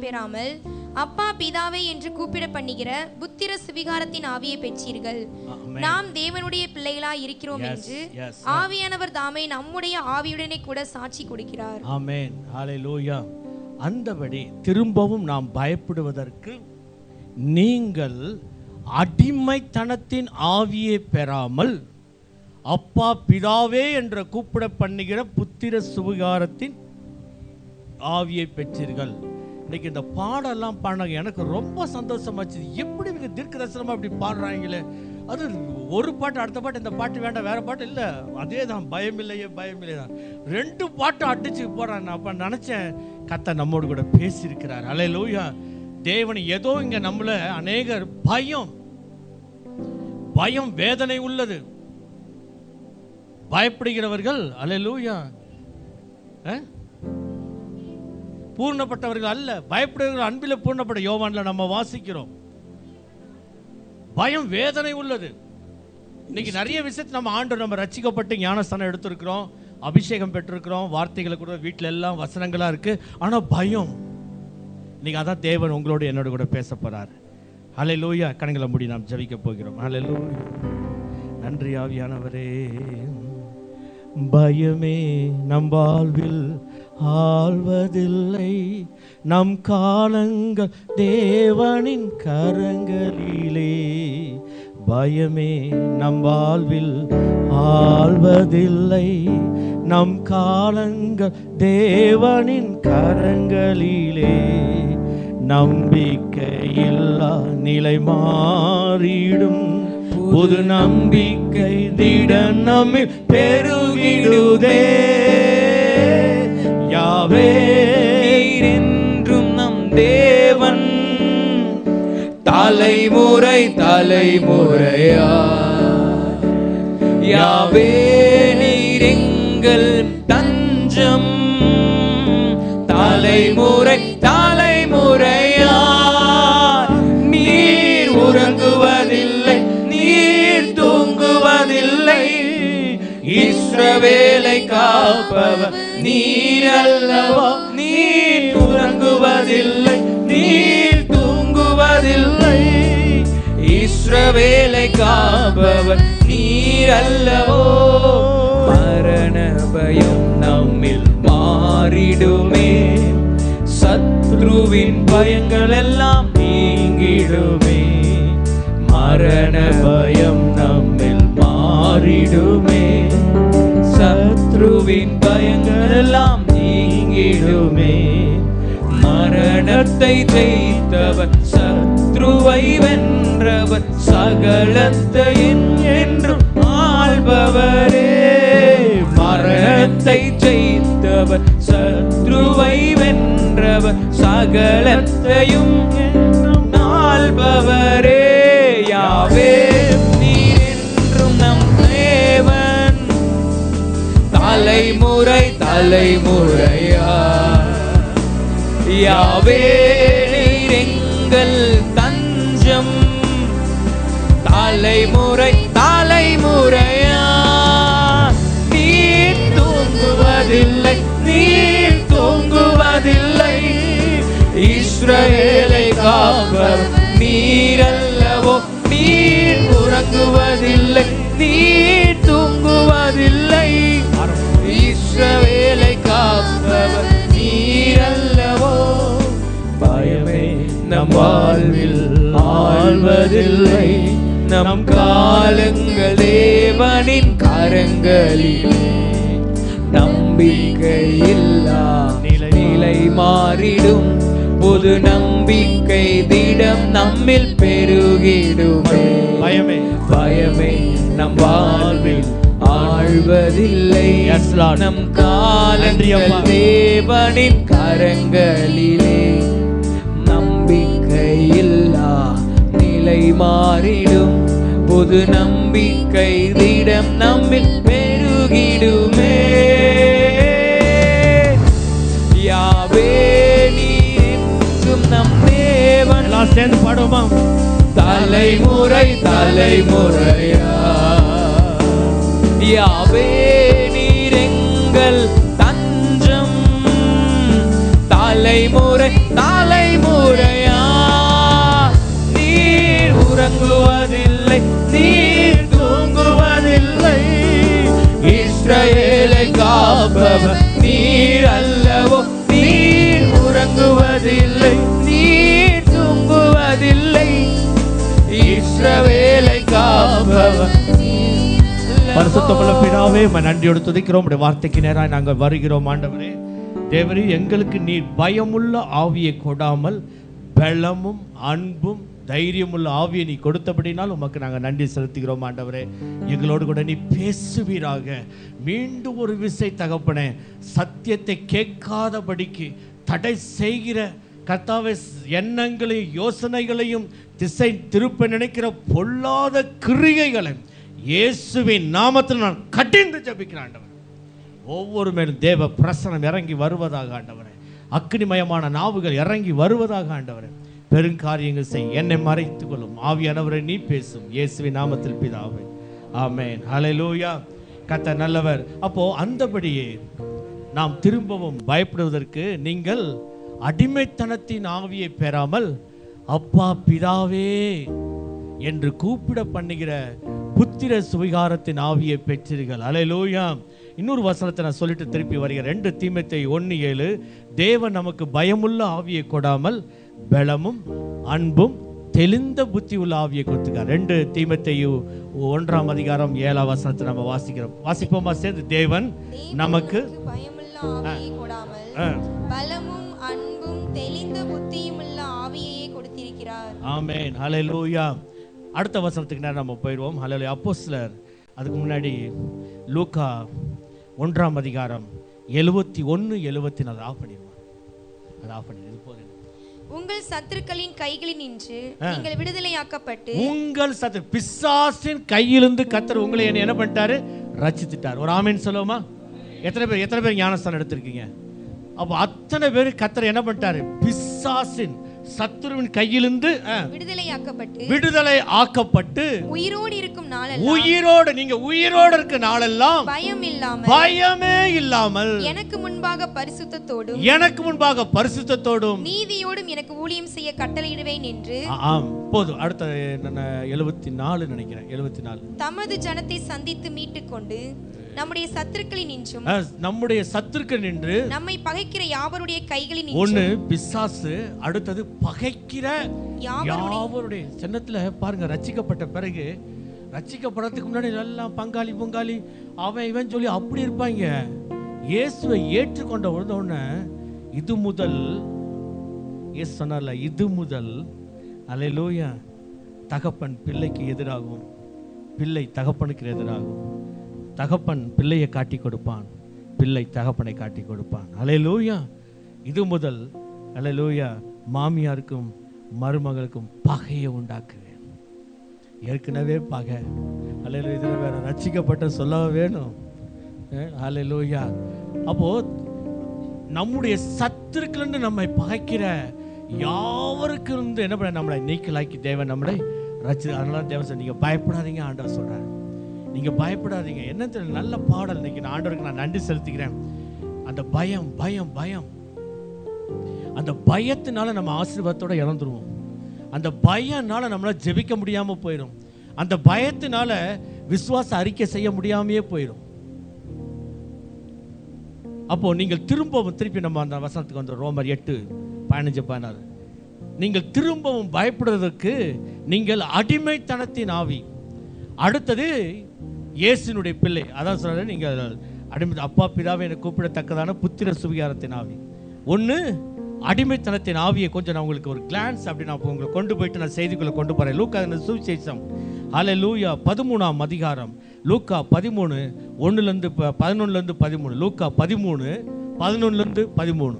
பெறாமல் அப்பா பிதாவே என்று கூப்பிட பண்ணுகிற புத்திர சுவிகாரத்தின் ஆவியை பெற்றீர்கள். நாம் தேவனுடைய பிள்ளைகளாய் இருக்கிறோம் என்று ஆவியானவர் தாமே நம்முடைய ஆவியுடனே கூட சாட்சி கொடுக்கிறார். ஆமென், ஹல்லேலூயா. அந்தபடி திரும்பவும் நாம் பயப்படுவதற்கு நீங்கள் அடிமைத்தனத்தின் ஆவியை பெறாமல் அப்பா பிதாவே என்ற கூப்பிட பண்ணுகிற புத்திர சுவிகாரத்தின் ஆவியை பெற்றீர்கள். இன்னைக்கு இந்த பாடெல்லாம் பாடினாங்க, எனக்கு ரொம்ப சந்தோஷமாச்சு. எப்படி இவங்க தீர்க்கதரிசனமா இப்படி பாடுறாங்களே, அது ஒரு பாட்டு அடுத்த பாட்டு, இந்த பாட்டு வேண்டாம் வேற பாட்டு இல்லை, அதே தான், பயம் இல்லையே பயம் இல்லையே தான், 2 பாட்டு அடிச்சு போறாங்க. நான் அப்ப நினைச்சேன் கர்த்தர் நம்மோடு கூட பேசியிருக்கிறார். ஹல்லேலூயா. தேவன் ஏதோ இங்க நம்மள அநேகர் பயம் வேதனை உள்ளது பயப்படுகிறவர்கள் ஹல்லேலூயா பூர்ணப்பட்டவர்கள் அல்ல, பயப்படுகிறவர்கள் அன்பில பூர்ணப்பட்ட. யோவான்ல நம்ம வாசிக்கிறோம், பயம் வேதனை உள்ளது. இன்னைக்கு நிறைய விஷயத்தை நம்ம ஆண்டு நம்ம ரட்சிக்கப்பட்டு ஞானஸ்தானம் எடுத்திருக்கிறோம், அபிஷேகம் பெற்றிருக்கிறோம், வார்த்தைகளை கூட வீட்டில் எல்லாம் வசனங்களா இருக்கு. ஆனா பயம், இன்னைக்கு அதான் தேவன் உங்களோட என்னோட கூட பேச போறாரு. ஹல்லேலூயா. கண்களை மூடி நாம் ஜெபிக்க போகிறோம். ஹல்லேலூயா. நன்றி ஆவியானவரே. பயமே நம் வாழ்வில் ஆள்வதில்லை, நம் காலங்கள் தேவனின் கரங்களிலே. பயமே நம் வாழ்வில் ஆள்வதில்லை, நம் காலங்கள் தேவனின் கரங்களிலே. நம்பிக்கையில்லா நிலை மாறிடும், புது நம்பிக்கை திடன் நம்மில் பெருகிடுதே. யாவே என்றும் நம் தேவன், தலைமுறை தலைமுறையா. யாவே நீர் எங்கள் தஞ்சம், தலைமுறை தலைமுறையா. நீர் உறங்குவதில்லை, நீர் தூங்குவதில்லை, இஸ்ரவேலை காப்பவர் நீர் அல்லவா. நீர் உறங்குவதில்லை, நீர் தூங்குவதில்லை, இஸ்ரவேலை காப்பவர் நீர் அல்லவோ. மரண பயம் நம்மில் மாறிடுமே, சத்ருவின் பயங்கள் எல்லாம் நீங்கிடுமே. மரண பயம் நம்மில் மாறிடுமே, சத்ருவின் பயங்கள் எல்லாம் நீங்கிடுமே. மரணத்தை ஜெயித்தவர், சத்ருவை வென்றவர், சகலத்தையும் என்றும் ஆள்பவரே. மரணத்தை ஜெயித்தவர், சத்ருவை வென்றவர், சகலத்தையும் என்றும் ஆள்பவரே. யாவே நீர் என்றும் நம் தேவன், தலைமுறை தலைமுறையா. யாவே நீர் எங்கள் தஞ்சம், தலைமுறை தலைமுறையா. நீர் தூங்குவதில்லை, நீர் தூங்குவதில்லை, இஸ்ரவேலை காப்பவர் நீர் அல்லவோ. நீர் உறங்குவதில்லை, நீர் தூங்குவதில்லை, இஸ்ரவேலை காப்பவர் நீர் அல்லவோ. பயமே நம் வாழ்வில் ஆள்வதில்லை, நம் காலங்கள் தேவனின் கரங்களிலே. நம்பிக்கையில்லா நிலை மாறிடும், புது நம்பிக்கை திடம் நம்மில் பெருகிடுமே. பயமே பயமே நம் வாழ்வில் ஆழ்வதில்லை, நம் காலங்கள் தேவனின் கரங்களிலே. நம்பிக்கையில்லா நிலை மாறிடும், புது நம்பிக்கை திடம் நம்மில் பெருகிடுமே. யாவே நீர் என்றும் நம் தேவன், எல்லாம் சேர்ந்து பாடுமா. தலைமுறை தலைமுறையா. யாவே நீர் எங்கள் தஞ்சம், தலைமுறை தலைமுறை காப்பவர் நீர் அல்லவோ. நீர் உறங்குவதில்லை, நீர் தூங்குவதில்லை, இஸ்ரவேலை காப்பவர். பரிசுத்தமுள்ள பிதாவே, நன்றியோடு துதிக்கிறோம். உம்முடைய வார்த்தைக்கு நேராக நாங்கள் வருகிறோம். ஆண்டவரே தேவரே, எங்களுக்கு நீர் பயமுள்ள ஆவியை கொடாமல் பலமும் அன்பும் தைரியமுள்ள ஆவியை நீ கொடுத்தபடினால் உமக்கு நாங்கள் நன்றி செலுத்துகிறோம். ஆண்டவரே, எங்களோடு கூட நீ பேசுவீராக. மீண்டும் ஒரு விசை தகப்பனே, சத்தியத்தை கேட்காதபடிக்கு தடை செய்கிற கர்த்தாவே எண்ணங்களையும் யோசனைகளையும் திசை திருப்ப நினைக்கிற பொல்லாத கிரியைகளை இயேசுவின் நாமத்தில் நான் கட்டிந்து ஜெபிக்கிறேன். ஆண்டவர், ஒவ்வொரு மேலும் தேவ பிரசனம் இறங்கி வருவதாக. ஆண்டவரே, அக்னிமயமான நாவுகள் இறங்கி வருவதாக. ஆண்டவரே, பெருங்காரியங்கள் செய், என்னை மறைத்துக் கொள்ளும் ஆவியானவரை நீ பேசும். இயேசுவின் நாமத்தில் பிதாவே, ஆமென். ஹல்லேலூயா. கர்த்தர் நல்லவர். அப்போ அந்தபடியே நாம் திரும்பவும் பயப்படுவதற்கு நீங்கள் அடிமைத்தனத்தின் ஆவியை பெறாமல் அப்பா பிதாவே என்று கூப்பிட பண்ணுகிற புத்திர சுவிகாரத்தின் ஆவியை பெற்றீர்கள். ஹல்லேலூயா. இன்னொரு வசனத்தை நான் சொல்லிட்டு திருப்பி வருகிறேன். 2 தீமோத்தேயு 1:7, தேவன் நமக்கு பயமுள்ள ஆவியை கொடாமல் பலமும் அன்பும் தெளிந்த புத்தி உள்ள ஆவியை கொடுத்துக்கார். 2 தீமோத்தேயு 1:7 நம்ம வாசிக்கிறோம். வாசிப்போமா சேர்ந்து? தேவன் நமக்கு பயமுள்ள ஆவியை கொடாமல் பலமும் அன்பும் தெளிந்த புத்தியும் உள்ள ஆவியையே கொடுத்திருக்கிறார். ஆமென். ஹல்லேலூயா. அடுத்த வசனத்துக்கு நேரம் நம்ம போயிடுவோம். ஹல்லேலூயா. அப்போஸ்தலர், அதுக்கு முன்னாடி லூக்கா 1:71-74 ஆஃப் பண்ணிடுவோம். அது ஆஃப் பண்ணிடு. இது போதும். உங்கள் சத்துருக்களின் கைகளில் நின்று நீங்கள் விடுதலையாக்கப்பட்டு, உங்கள் பிசாசின் கையிலிருந்து கர்த்தர் உங்களை என்ன பண்ணிட்டாரு? ரட்சித்துட்டார். ஒரு ஆமென் சொல்லுவோமா? எத்தனை பேர் ஞானஸ்தானம் எடுத்திருக்கீங்க? அப்போ அத்தனை பேர் கர்த்தர் என்ன பண்ணிட்டாரு? பிசாசின் சத்துருவின் கையிலிருந்து விடுதலை ஆக்கப்பட்டு உயிரோடு இருக்கும் நாளெல்லாம், நீங்க உயிரோடு இருக்க நாளெல்லாம் பயமே இல்லாமல் எனக்கு முன்பாக பரிசுத்தத்தோடும் நீதியோடும் எனக்கு ஊழியம் செய்ய கட்டளையிடுவேன் என்று. போதும். அடுத்த 74 நினைக்கிறேன். 74. தமது ஜனத்தை சந்தித்து மீட்டுக் கொண்டு நம்முடைய சத்துருக்கள் நின்று நம்மை பகைக்கிற யாவருடைய கைகளில் நின்று. ஒன்னு பிசாசு, அடுத்தது பகைக்கிற யாவருடைய. சின்னத்துல பாருங்க, ரட்சிக்கப்பட்ட பிறகு, ரட்சிக்கப்படுறதுக்கு முன்னாடி எல்லாம் பங்காளி அவன் இவன் சொல்லி அப்படி இருப்பாங்க. இயேசுவை ஏற்றுக்கொண்ட உடனே இது முதல், இயேசு சொன்னார்ல, இது முதல் அல்லேலூயா, தகப்பன் பிள்ளைக்கு எதிராகும், பிள்ளை தகப்பனுக்கு எதிராகும், தகப்பன் பிள்ளையை காட்டி கொடுப்பான், பிள்ளை தகப்பனை காட்டி கொடுப்பான். அல்லேலூயா. இது முதல் அல்லேலூயா மாமியாருக்கும் மருமகளுக்கும் பகையை உண்டாக்குவேன். ஏற்கனவே பகை. அல்லேலூயா. இதில் வேற ரட்சிக்கப்பட்ட சொல்லவே வேணும். அல்லேலூயா. அப்போ நம்முடைய சத்துருக்கள் நம்மை பகைக்கிற யாவருக்கு இருந்து என்ன பண்ண நம்மளை நீக்கலாக்கி தேவன் நம்மளை ரட்சி. அதனால தேவன் சார், நீங்க பயப்படாதீங்க. ஆண்டவர் சொல்றாரு, நீங்க பயப்படாதீங்க. என்ன தெரியும், நல்ல பாடல். இன்னைக்கு நான் ஆண்டவருக்கு நான் நன்றி செலுத்திக்கிறேன். அந்த பயம் பயம் பயம் அந்த பயத்தினால நம்ம ஆசீர்வாதத்தோட இழந்துருவோம். அந்த பயத்தினால நம்மளால ஜெபிக்க முடியாம போயிடும். அந்த பயத்தினால விசுவாச அறிக்கை செய்ய முடியாமையே போயிடும். அப்போ நீங்கள் திருப்பி நம்ம அந்த வசனத்துக்கு வந்து ரோமர் 8:15-16, நீங்கள் திரும்பவும் பயப்படுவதற்கு நீங்கள் அடிமைத்தனத்தின் ஆவி, அடுத்தது இயேசுனுடைய பிள்ளை. அதான் சொல்ற, நீங்கள் அடிமை அப்பா பிதாவை என கூப்பிடத்தக்கதான புத்திர சுவிகாரத்தின் ஆவி. ஒன்று அடிமைத்தனத்தின் ஆவியை கொஞ்சம் நான் உங்களுக்கு ஒரு கிளான்ஸ் அப்படி நான் உங்களுக்கு கொண்டு போயிட்டு நான் செய்திக்குள்ள கொண்டு போறேன். லூக்கா சுவிசேஷம் ஹல்லேலூயா 13ஆம் அதிகாரம், லூக்கா 13:1-11. லூக்கா 13:11-13.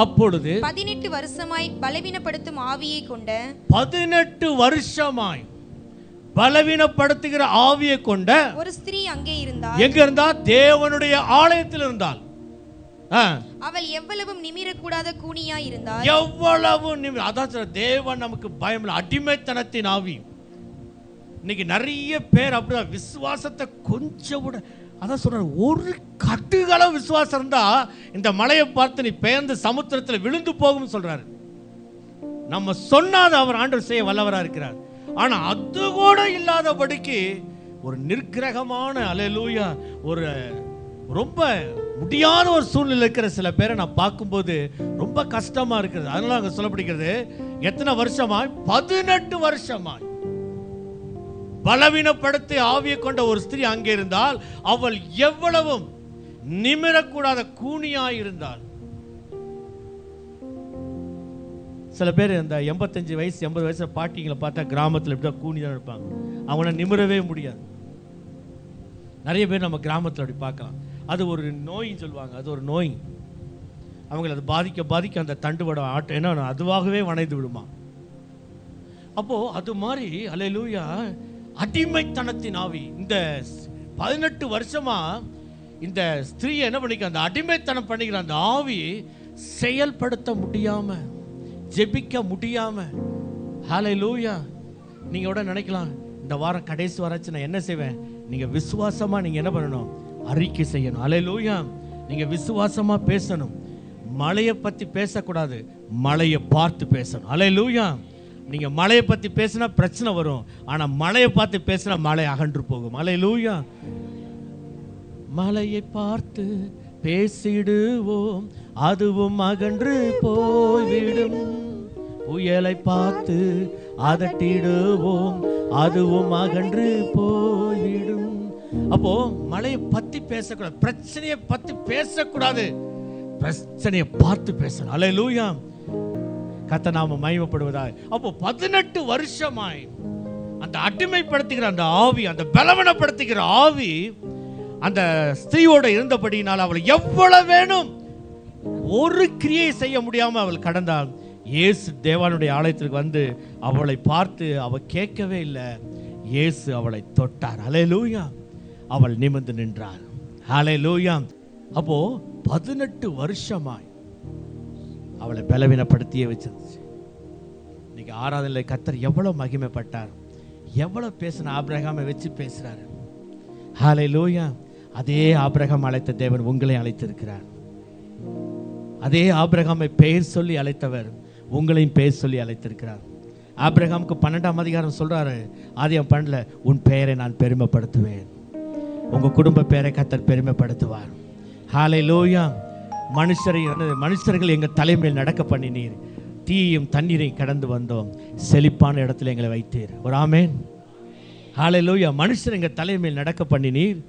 அப்பொழுது 18 வருஷமாய் பலவீனப்படுத்தும் ஆவியை கொண்ட 18 வருஷமாய் பலவீனப்படுத்துகிற ஆவியை கொண்ட ஒரு ஸ்திரீ அங்கே இருந்தாள். எங்க இருந்தா? தேவனுடைய ஆலயத்தில் இருந்தாள். அவள் எவ்வளவும் நிமிரக்கூடாத கூனியாய் இருந்தாள். அதான் தேவன் நமக்கு பயம் இல்லை. அடிமைத்தனத்தின் ஆவி. இன்னைக்கு நிறைய பேர் அப்படிதான் விசுவாசத்தை கொஞ்சம் கூட, அதான் சொல்ற, ஒரு கட்டுகள விசுவாசம் இருந்தா இந்த மலையை பார்த்து நீ பெயர்ந்து சமுத்திரத்தில் விழுந்து போகும் சொல்றாரு. நம்ம சொன்னாத அவர் ஆண்டவர் செய்ய வல்லவரா இருக்கிறார். ஆனா அது கூட இல்லாதபடிக்கு ஒரு நிர்கிரகமான அல்லேலூயா ஒரு ரொம்ப முடியாத ஒரு சூழ்நிலை இருக்கிற சில பேரை நான் பார்க்கும்போது ரொம்ப கஷ்டமா இருக்கிறது. அதனால அங்க சொல்லப்படுகிறது, எத்தனை வருஷமாய்? 18 வருஷமாய் பலவீனப்படுத்தி ஆவியை கொண்ட ஒரு ஸ்திரீ அங்கே இருந்தால், அவள் எவ்வளவும் நிமிரக்கூடாத கூனியாய் இருந்தாள். சில பேர் இந்த 85 வயசு 80 வயசு பாட்டிங்களை பார்த்தா கிராமத்தில் இப்படி கூனி தான் இருப்பாங்க. அவங்கள நிமிரவே முடியாது. நிறைய பேர் நம்ம கிராமத்தில் அப்படி பார்க்கலாம். அது ஒரு நோயின்னு சொல்லுவாங்க. அது ஒரு நோய். அவங்களை அது பாதிக்க அந்த தண்டுவட ஆட்டம் என்ன அதுவாகவே வணைந்து விடுமா. அப்போ அது மாதிரி அல்லேலூயா அடிமைத்தனத்தின் ஆவி இந்த 18 வருஷமா இந்த ஸ்திரீயை என்ன பண்ணிக்க, அந்த அடிமைத்தனம் பண்ணிக்கிற அந்த ஆவி செயல்படுத்த முடியாம, ஜெபிக்க முடியாம. ஹல்லேலூயா. நீங்க கூட நினைக்கலாம், இந்த வாரம் கடைசி வாராச்சு நான் என்ன செய்வேன்? நீங்க விசுவாசமா நீங்க என்ன பண்ணணும்? அறிக்கை செய்யணும். ஹல்லேலூயா. நீங்க விசுவாசமா பேசணும். மழையை பத்தி பேசக்கூடாது, மழையை பார்த்து பேசணும். ஹல்லேலூயா. நீங்க மழையை பத்தி பேசினா பிரச்சனை வரும், ஆனா மழையை பார்த்து பேசினா மழை அகன்று போகும். ஹல்லேலூயா. மழையை பார்த்து பேசிடுவோம், அதுவும் அகன்று போய்விடும். புயலை பார்த்து அதட்டிடுவோம், அதுவும் அகன்று போய்விடும். அப்போ மழையை பத்தி பேசக்கூடாது, பிரச்சனையை பத்தி பேசக்கூடாது, பிரச்சனையை பார்த்து பேசணும். அல்லேலூயா. கர்த்தர் நாம மகிமைப்படுவதாக. அப்போ 18 வருஷமாய் அந்த அடிமைப்படுத்துகிற அந்த ஆவி, அந்த பலவீனப்படுத்துகிற ஆவி அந்த ஸ்திரீயோட இருந்தபடியினால் அவள் எவ்வளவு வேணும் ஒரு கிரியை செய்ய முடியாம அவள் கடந்தாள். இயேசு தேவனுடைய ஆலயத்திற்கு வந்து அவளை பார்த்து அவள் கேட்கவே இல்லை. இயேசு அவளை தொட்டார். ஹல்லேலூயா. அவள் நிமிர்ந்து நின்றாள். ஹல்லேலூயா. அப்போ 18 வருஷமாய் அவளை பலவீனப்படுத்தியே வச்சிருந்துச்சு. இன்னைக்கு ஆராதனையில கர்த்தர் எவ்வளவு மகிமைப்பட்டார், எவ்வளவு பேசின ஆபிரகாமை வச்சு பேசுறாரு. ஹல்லேலூயா. அதே ஆபிரகாம் அழைத்த தேவன் உங்களை அழைத்திருக்கிறார். அதே ஆபிரகாமை பெயர் சொல்லி அழைத்தவர் உங்களையும் பெயர் சொல்லி அழைத்திருக்கிறார். ஆபிரகாமுக்கு 12ஆம் அதிகாரம் சொல்றாரு, ஆதியாகமம் 12, உன் பெயரை நான் பெருமைப்படுத்துவேன். உங்க குடும்ப பெயரை கர்த்தர் பெருமைப்படுத்துவார். ஹல்லேலூயா. மனுஷர்கள் எங்க தலைமையில் நடக்க பண்ணினீர், தீயையும் தண்ணீரையும் கடந்து வந்தோம், செழிப்பான இடத்துல எங்களை வைத்தீர். ஒரு ஆமென். ஹல்லேலூயா. மனுஷர் எங்க தலைமையில் நடக்க பண்ணினீர்,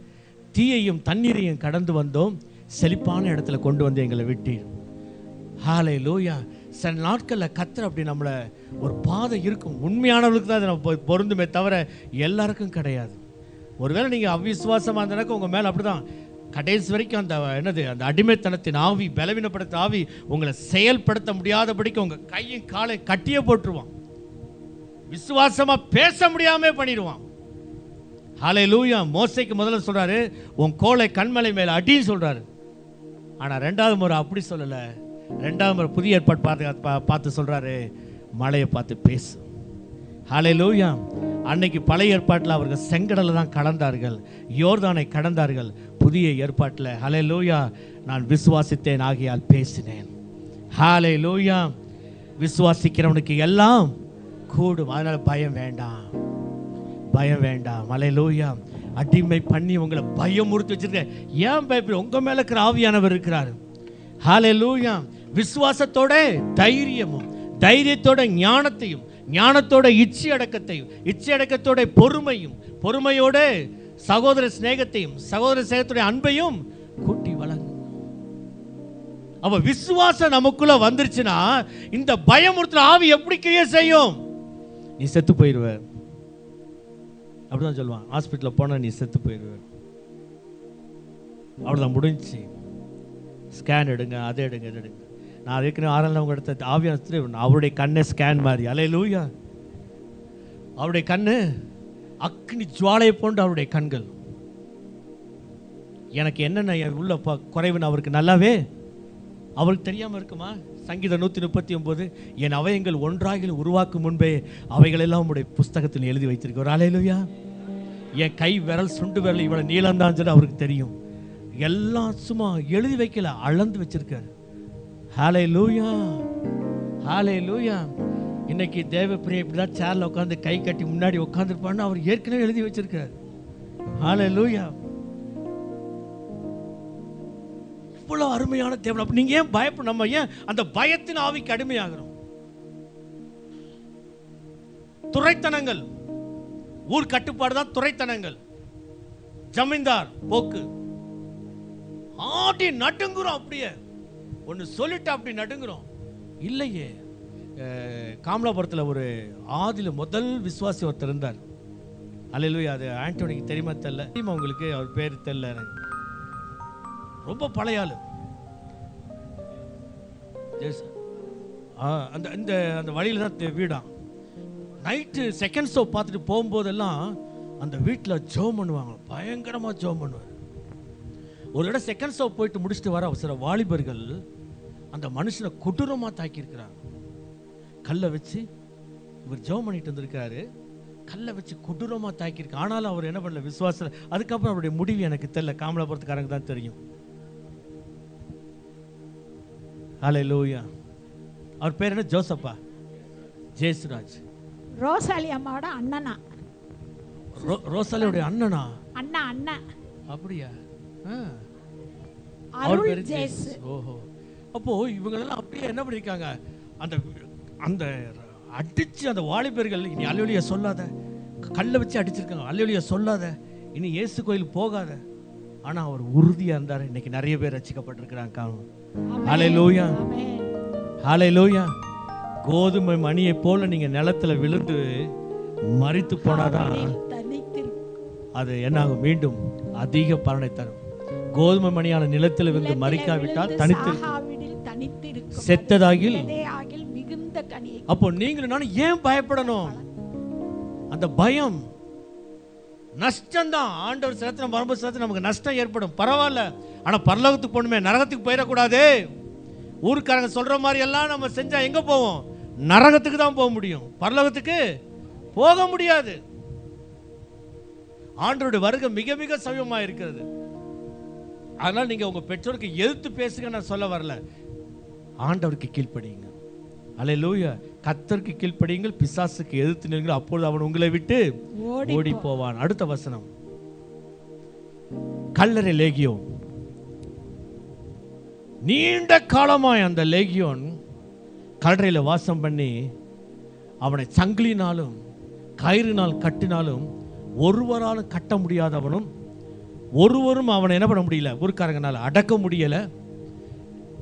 தீயையும் தண்ணீரையும் கடந்து வந்தோம், செழிப்பான இடத்துல கொண்டு வந்து எங்களை விட்டீர். ஹல்லேலூயா. சில நாட்களில் கர்த்தர் அப்படி நம்மளை ஒரு பாதை இருக்கும். உண்மையானவர்களுக்கு தான் அது நம்ம பொருந்துமே தவிர எல்லாருக்கும் கிடையாது. ஒருவேளை நீங்கள் அவிசுவாசமாக இருந்தனாக்க உங்கள் மேலே அப்படிதான் கடைசி வரைக்கும் அந்த அந்த அடிமைத்தனத்தின் ஆவி, பலவீனப்படுத்த ஆவி உங்களை செயல்படுத்த முடியாதபடிக்கு உங்கள் கையும் காலை கட்டியே போட்டுருவான். விசுவாசமாக பேச முடியாமல் பண்ணிடுவான். ஹல்லேலூயா. மோசேக்கு முதல்ல சொல்றாரு, உன் கோலை கண்மலை மேல அடின்னு சொல்றாரு. ஆனா 2வது முறை அப்படி சொல்லல. 2வது முறை புதிய ஏற்பாடு பார்த்து சொல்றாரு, மழையை பார்த்து பேசு. ஹல்லேலூயா. அன்னைக்கு பழைய ஏற்பாட்டில் அவர்கள் செங்கடலை தான் கடந்தார்கள், யோர்தானை கடந்தார்கள். புதிய ஏற்பாட்டில் ஹல்லேலூயா, நான் விசுவாசித்தேன் ஆகையால் பேசினேன். ஹல்லேலூயா. விசுவாசிக்கிறவனுக்கு எல்லாம் கூடும். அதனால பயம் வேண்டாம், பயம் வேண்டாம். ஹல்லேலூயா. அடிமை பண்ணி உங்களை பயமுறுத்தி வச்சிருக்க, ஏன் பயப்பட? உங்க மேல இருக்கிற ஆவியானவர் இருக்கிறார். ஹல்லேலூயா. விசுவாசத்தோட தைரியமும், தைரியத்தோட ஞானத்தையும், ஞானத்தோட இச்சை அடக்கத்தோட பொறுமையும், பொறுமையோட சகோதர சிநேகத்தையும், சகோதர சிநேகத்துடைய அன்பையும் கூட்டி வழங்கும். அப்ப விசுவாசம் நமக்குள்ள வந்துருச்சுன்னா இந்த பயமுறுத்துற ஆவி எப்படி கிரியை செய்யும்? நீ செத்து போயிடுவ. அப்படிதான் சொல்லுவான். ஹாஸ்பிட்டலில் போனால் நீ செத்து போயிடுவேன், அவ்வளோதான், முடிஞ்சு. ஸ்கேன் எடுங்க, அதை எடுங்க, இதை எடுங்க. நான் அதுக்குன்னு 6 நாள் எடுத்த ஆவியான அவருடைய கண்ணை ஸ்கேன் மாதிரி. அல்லேலூயா. அவருடைய கண்ணு அக்னி ஜுவாலையை போன்று அவருடைய கண்கள். எனக்கு என்னென்ன உள்ள குறைவுன்னு அவருக்கு நல்லாவே அவருக்கு தெரியாமல் இருக்குமா? சங்கீதம் 139, என் அவயங்கள் ஒன்றாக உருவாக்கும் முன்பே அவைகளெல்லாம் உங்களுடைய புஸ்தகத்தில் எழுதி வைத்திருக்கிறார். அல்லேலூயா. என் கை விரல், சுண்டு விரல் இவ்வளவு நீளம்தான் சொல்லி அவருக்கு தெரியும். எல்லாம் சும்மா எழுதி வைக்கல, அளந்து வச்சிருக்காரு. ஹல்லேலூயா. ஹல்லேலூயா. இன்னைக்கு தேவப்பிரியா இப்படிதான் சேர்ல உட்காந்து கை கட்டி முன்னாடி உட்காந்துருப்பான்னு அவர் ஏற்கனவே எழுதி வச்சிருக்காரு. ஹல்லேலூயா. அவ்வளவு அருமையான தேவன். அப்ப நீங்க ஏன் பயப்பட, நம்ம ஏன் அந்த பயத்தின் ஆவிக்கு அடிமையாகிறோம்? துரைத்தனங்கள், ஊர் கட்டுப்பாடு தான் துரைத்தனங்கள், ஜமீன்தார் போக்கு. ஆடி நடுங்குறோம், அப்படியே ஒன்னு சொல்லிட்டு அப்படி நடுங்குறோம். இல்லையே, காமலாபுரத்தில் ஒரு ஆதியில் முதல் விசுவாசி ஒருத்தர் இருந்தார். அல்லேலூயா. அது ஆண்டோனிக்கு தெரியுமா தெரியல, உங்களுக்கு அவர் பேர் தெரியல, எனக்கு ரொம்ப பழைய ஆளு. அந்த அந்த வழியில தான் வீடா. நைட்டு செகண்ட் ஷோ பார்த்துட்டு போகும்போதெல்லாம் அந்த வீட்டில் ஜெபம் பண்ணுவாங்க, பயங்கரமாக ஜெபம் பண்ணுவார். ஒரு இடம் செகண்ட் ஷோ போயிட்டு முடிச்சுட்டு வர சில வாலிபர்கள் அந்த மனுஷனை கொடூரமாக தாக்கியிருக்கிறாங்க. கல்லை வச்சு, இவர் ஜெபம் பண்ணிட்டு வந்திருக்காரு, கல்லை வச்சு கொடூரமாக தாக்கியிருக்கு. ஆனாலும் அவர் என்ன பண்ணல, விசுவாசம். அதுக்கப்புறம் அவருடைய முடிவு எனக்கு தெரியல, காமலாபுரத்துக்காரங்க தான் தெரியும். ஹல்லேலூயா. அவர் பேர் என்ன? ஜோசப்பா, ஜேசுராஜ். ரோசாலி அம்மாவோட அண்ணனா? ரோசாலியோட அண்ணனா? அண்ணா அண்ணா. அப்படியா? அருள் ஜேஸ். ஓஹோ. அப்போ இவங்களெல்லாம் அப்படியே என்ன பண்ணிருக்காங்க, அந்த அந்த அடிச்சு அந்த வாலிபர்கள், இனி அல்லேலூயா சொல்லாத, கல்லை வச்சு அடிச்சிருக்காங்க, அல்லேலூயா சொல்லாத, இனி இயேசு கோயில் போகாத. ஆனா அவர் உறுதியா இருந்தார். இன்னைக்கு நிறைய பேர் ரட்சிக்கப்பட்டிருக்கிறாங்க. ஹல்லேலூயா, ஹல்லேலூயா. கோதுமை மணியை போல நீங்க நிலத்துல விழுந்து மரித்து போனாதான் அது என்னாகும், மீண்டும் அதிக பலனை தரும். கோதுமை மணியான நிலத்தில் விழுந்து மரிக்காவிட்டால் தனித்து செத்ததாகில் மிகுந்த கனி. அப்போ நீங்களும் நானும் ஏன் பயப்படணும்? அந்த பயம் நஷ்டம்தான். ஆண்டவர் சிலத்துல வரும்போது சிலத்துல நமக்கு நஷ்டம் ஏற்படும், பரவாயில்ல. ஆனா பரலோகத்துக்கு போகணுமே, நரகத்துக்கு போயிடக்கூடாது. ஊருக்காரங்க சொல்ற மாதிரி எல்லாம் நம்ம செஞ்சா எங்க போவோம்? நரகத்துக்கு தான் போக முடியும், பரலோகத்துக்கு போக முடியாது. ஆண்டவருடைய வருகை மிக மிக சமீபமா இருக்கிறது. அதனால நீங்க உங்க பெற்றோருக்கு எதிர்த்து பேசுங்க நான் சொல்ல வரல. ஆண்டவருக்கு கீழ்ப்படியுங்க. அல்லேலூயா. கர்த்தருக்கு கீழ்ப்படியுங்கள், பிசாசுக்கு எதிர்த்து நில்லுங்கள், அப்பொழுது அவன் உங்களை விட்டு ஓடி போவான். அடுத்த வசனம், கல்லறை லேகியோன். நீண்ட காலமாய் அந்த லேகியோன் கல்லறையில் வாசம் பண்ணி அவனை சங்கிலினாலும் கயிறினால் கட்டினாலும் ஒருவராலும் கட்ட முடியாதவனும், ஒருவரும் அவனை என்ன பண்ண முடியல, ஊர்க்காரங்கனால அடக்க முடியல.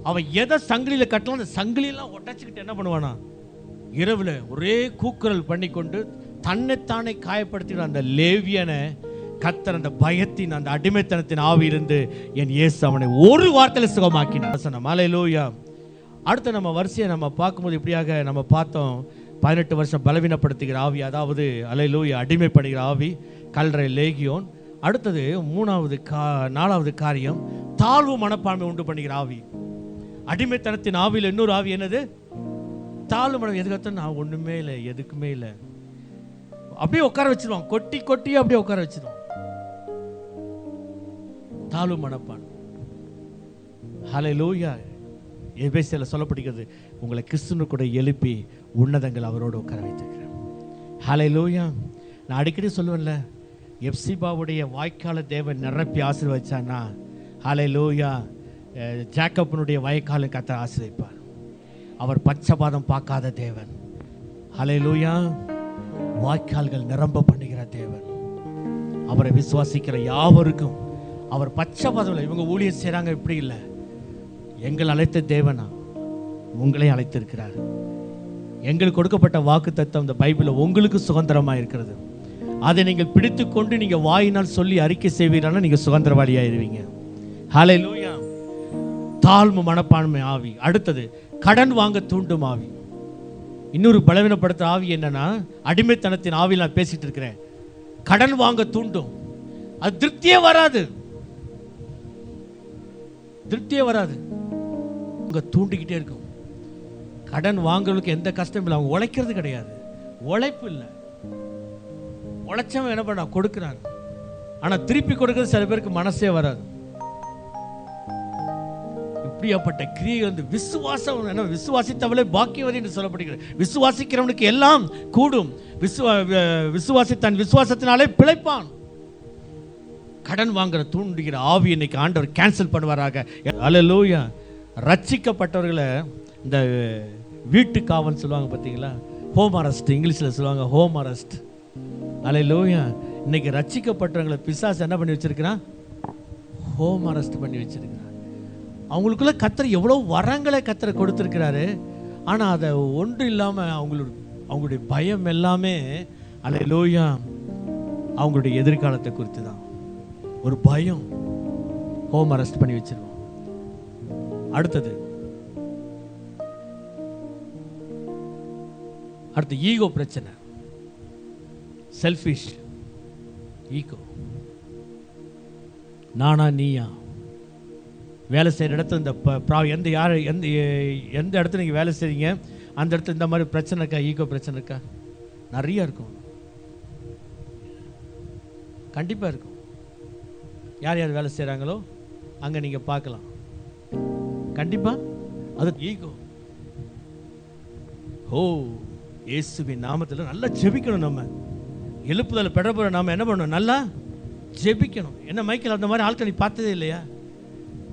அவன் எதை சங்கிலியில கட்டலாம், அந்த சங்கிலியெல்லாம் உடைச்சுக்கிட்டு என்ன பண்ணுவானா, இரவுல ஒரே கூக்குரல் பண்ணி கொண்டு தன்னைத்தானே காயப்படுத்தின அந்த லேவியனை கர்த்தர் அந்த பயத்தின் அந்த அடிமைத்தனத்தின் ஆவி இருந்து என் இயேசு அவனை ஒரு வார்த்தையில சுகமாக்கினார். ஹல்லேலூயா. அடுத்து நம்ம வரிசையை நம்ம பார்க்கும்போது இப்படியாக நம்ம பார்த்தோம். 18 வருஷம் பலவீனப்படுத்துகிற ஆவி, அதாவது ஹல்லேலூயா அடிமைப்படுகிற ஆவி, கல்லறை லேகியோன். அடுத்தது 4வது காரியம், தாழ்வு மனப்பான்மை உண்டு பண்ணுகிற ஆவி. அடிமைத்தனத்தின் ஆவியில் இன்னொரு ஆவி என்னது? தாழ்வு மனம். எதுக்காக? நான் ஒண்ணுமே இல்லை, எதுக்குமே இல்லை, அப்படியே உட்கார வச்சிருவான், கொட்டி கொட்டி அப்படியே உட்கார வச்சிருவான். தாழ்வு மனப்பான்மை. ஹல்லேலூயா. எபேசியரில் சொல்லப்படுகிறது, உங்களை கிறிஸ்துவினு கூட எழுப்பி உன்னதங்கள் அவரோடு உட்கார வைத்திருக்கிறேன். ஹல்லேலூயா. நான் அடிக்கடி சொல்லுவேன்ல, எப்சிபாவுடைய வாய்க்கால தேவன் நிரப்பி ஆசீர்வதிச்சான்னா, ஹல்லேலூயா, ஜாக்கப்பினுடைய வாய்க்காலை கர்த்தர் ஆசீர்வதிப்பார். அவர் பட்சபாதம் பார்க்காத தேவன். ஹல்லேலூயா. வாய்க்கால்கள் நிரம்ப பண்ணுகிற தேவன். அவரை விசுவாசிக்கிற யாவருக்கும் அவர் பட்சபாதம் இல்லை. இவங்க ஊழியர் செய்றாங்க, இப்படி இல்லை. எங்கள் அழைத்த தேவனா உங்களை அழைத்திருக்கிறார். எங்களுக்கு கொடுக்கப்பட்ட வாக்கு தத்தம் இந்த பைபிளில் உங்களுக்கு சுதந்திரமாக இருக்கிறது. அதை நீங்கள் பிடித்து கொண்டு நீங்கள் வாயினால் சொல்லி அறிக்கை செய்வீங்கன்னா நீங்கள் சுதந்திரவாளியாயிருவீங்க. ஹல்லேலூயா. தாழ்வு மனப்பான்மை ஆவி. அடுத்தது கடன் வாங்க தூண்டும் ஆவி. இன்னொரு பலவீனப்படுத்த ஆவி என்னன்னா, அடிமைத்தனத்தின் ஆவியில் நான் பேசிட்டு இருக்கிறேன். கடன் வாங்க தூண்டும், அது திருப்தியே வராது, திருப்தியே வராது, உங்க தூண்டிக்கிட்டே இருக்கும். கடன் வாங்குறதுக்கு எந்த கஷ்டம் இல்லை, அவங்க உழைக்கிறது கிடையாது, உழைப்பு இல்லை. உழைச்சவன் என்ன பண்ண கொடுக்கிறான், ஆனா திருப்பி கொடுக்கிறது சில பேருக்கு மனசே வராது. இப்படியாப்பட்ட கிரியை வந்து விசுவாசம், விசுவாசித்தவளே பாக்கியவதி என்று சொல்லப்படுகிறது. விசுவாசிக்கிறவனுக்கு எல்லாம் கூடும், விசுவாசி தன் விசுவாசத்தினாலே பிழைப்பான். கடன் வாங்குற தூண்டுகிற ஆவி இன்னைக்கு ஆண்டவர் கேன்சல் பண்ணுவாராக. அல்லேலூயா. ரட்சிக்கப்பட்டவர்களை இந்த வீட்டு காவல் சொல்லுவாங்க பார்த்தீங்களா, ஹோம் அரெஸ்ட் இங்கிலீஷில் சொல்லுவாங்க, ஹோம் அரெஸ்ட். அல்லேலூயா. இன்னைக்கு ரட்சிக்கப்பட்டவங்களை பிசாசு என்ன பண்ணி வச்சிருக்கிறான்? ஹோம் அரெஸ்ட் பண்ணி வச்சிருக்கிறான். அவங்களுக்குள்ள கர்த்தர் எவ்வளோ வரங்களை கர்த்தர் கொடுத்துருக்கிறாரு. ஆனால் அதை ஒன்று இல்லாமல் அவங்களுடைய பயம் எல்லாமே அல்லேலூயா அவங்களுடைய எதிர்காலத்தை குறித்து தான். ஒரு பயம், ஹோம் அரெஸ்ட் பண்ணி வச்சிருவோம். அடுத்து ஈகோ பிரச்சனை, செல்ஃபிஷ் ஈகோ. நானா நீயா. வேலை செய்கிற இடத்துல இந்த எந்த இடத்துல நீங்கள் வேலை செய்றீங்க அந்த இடத்துல இந்த மாதிரி பிரச்சனை இருக்கா? ஈகோ பிரச்சனை இருக்கா? நிறைய இருக்கும், கண்டிப்பாக இருக்கும். யார் யார் வேலை செய்கிறாங்களோ அங்கே நீங்கள் பார்க்கலாம். கண்டிப்பாக அது ஈகோ. ஓ, இயேசுவின் நாமத்தில் நல்லா ஜெபிக்கணும். நம்ம எழுப்புதல் பெறப்போற நாம என்ன பண்ணணும்? நல்லா ஜெபிக்கணும். என்ன மைக்கேல் அந்த மாதிரி ஆட்கள் நீ பார்த்ததே இல்லையா?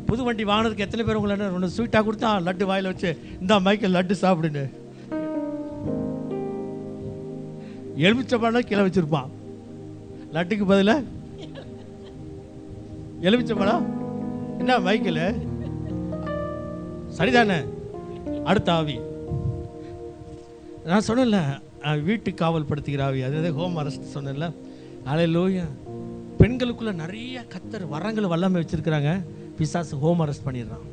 புது வண்டி வாங்கினதுக்கு எத்தனை பேர் உங்களை ஒன்று ஸ்வீட்டாக கொடுத்தா லட்டு வாயில் வச்சு இந்த மைக்கேல் லட்டு சாப்பிடுன்னு எலுமிச்சம்பழம் கீழே வச்சிருப்பான். லட்டுக்கு பதிலாக எலுமிச்சம்பழம். என்ன மைக்கேல் சரிதானே? அடுத்த ஆவி நான் சொன்னேன்ல, வீட்டு காவல் படுத்துகிற ஆவி, அதாவது ஹோம் அரெஸ்ட் சொன்னேன்ல. அல்லேலூயா. பெண்களுக்குள்ள நிறைய கர்த்தர் வரங்களை வல்லமை வச்சிருக்கிறாங்க. பிசாசு ஹோம் அரெஸ்ட் பண்ணிடுறான்.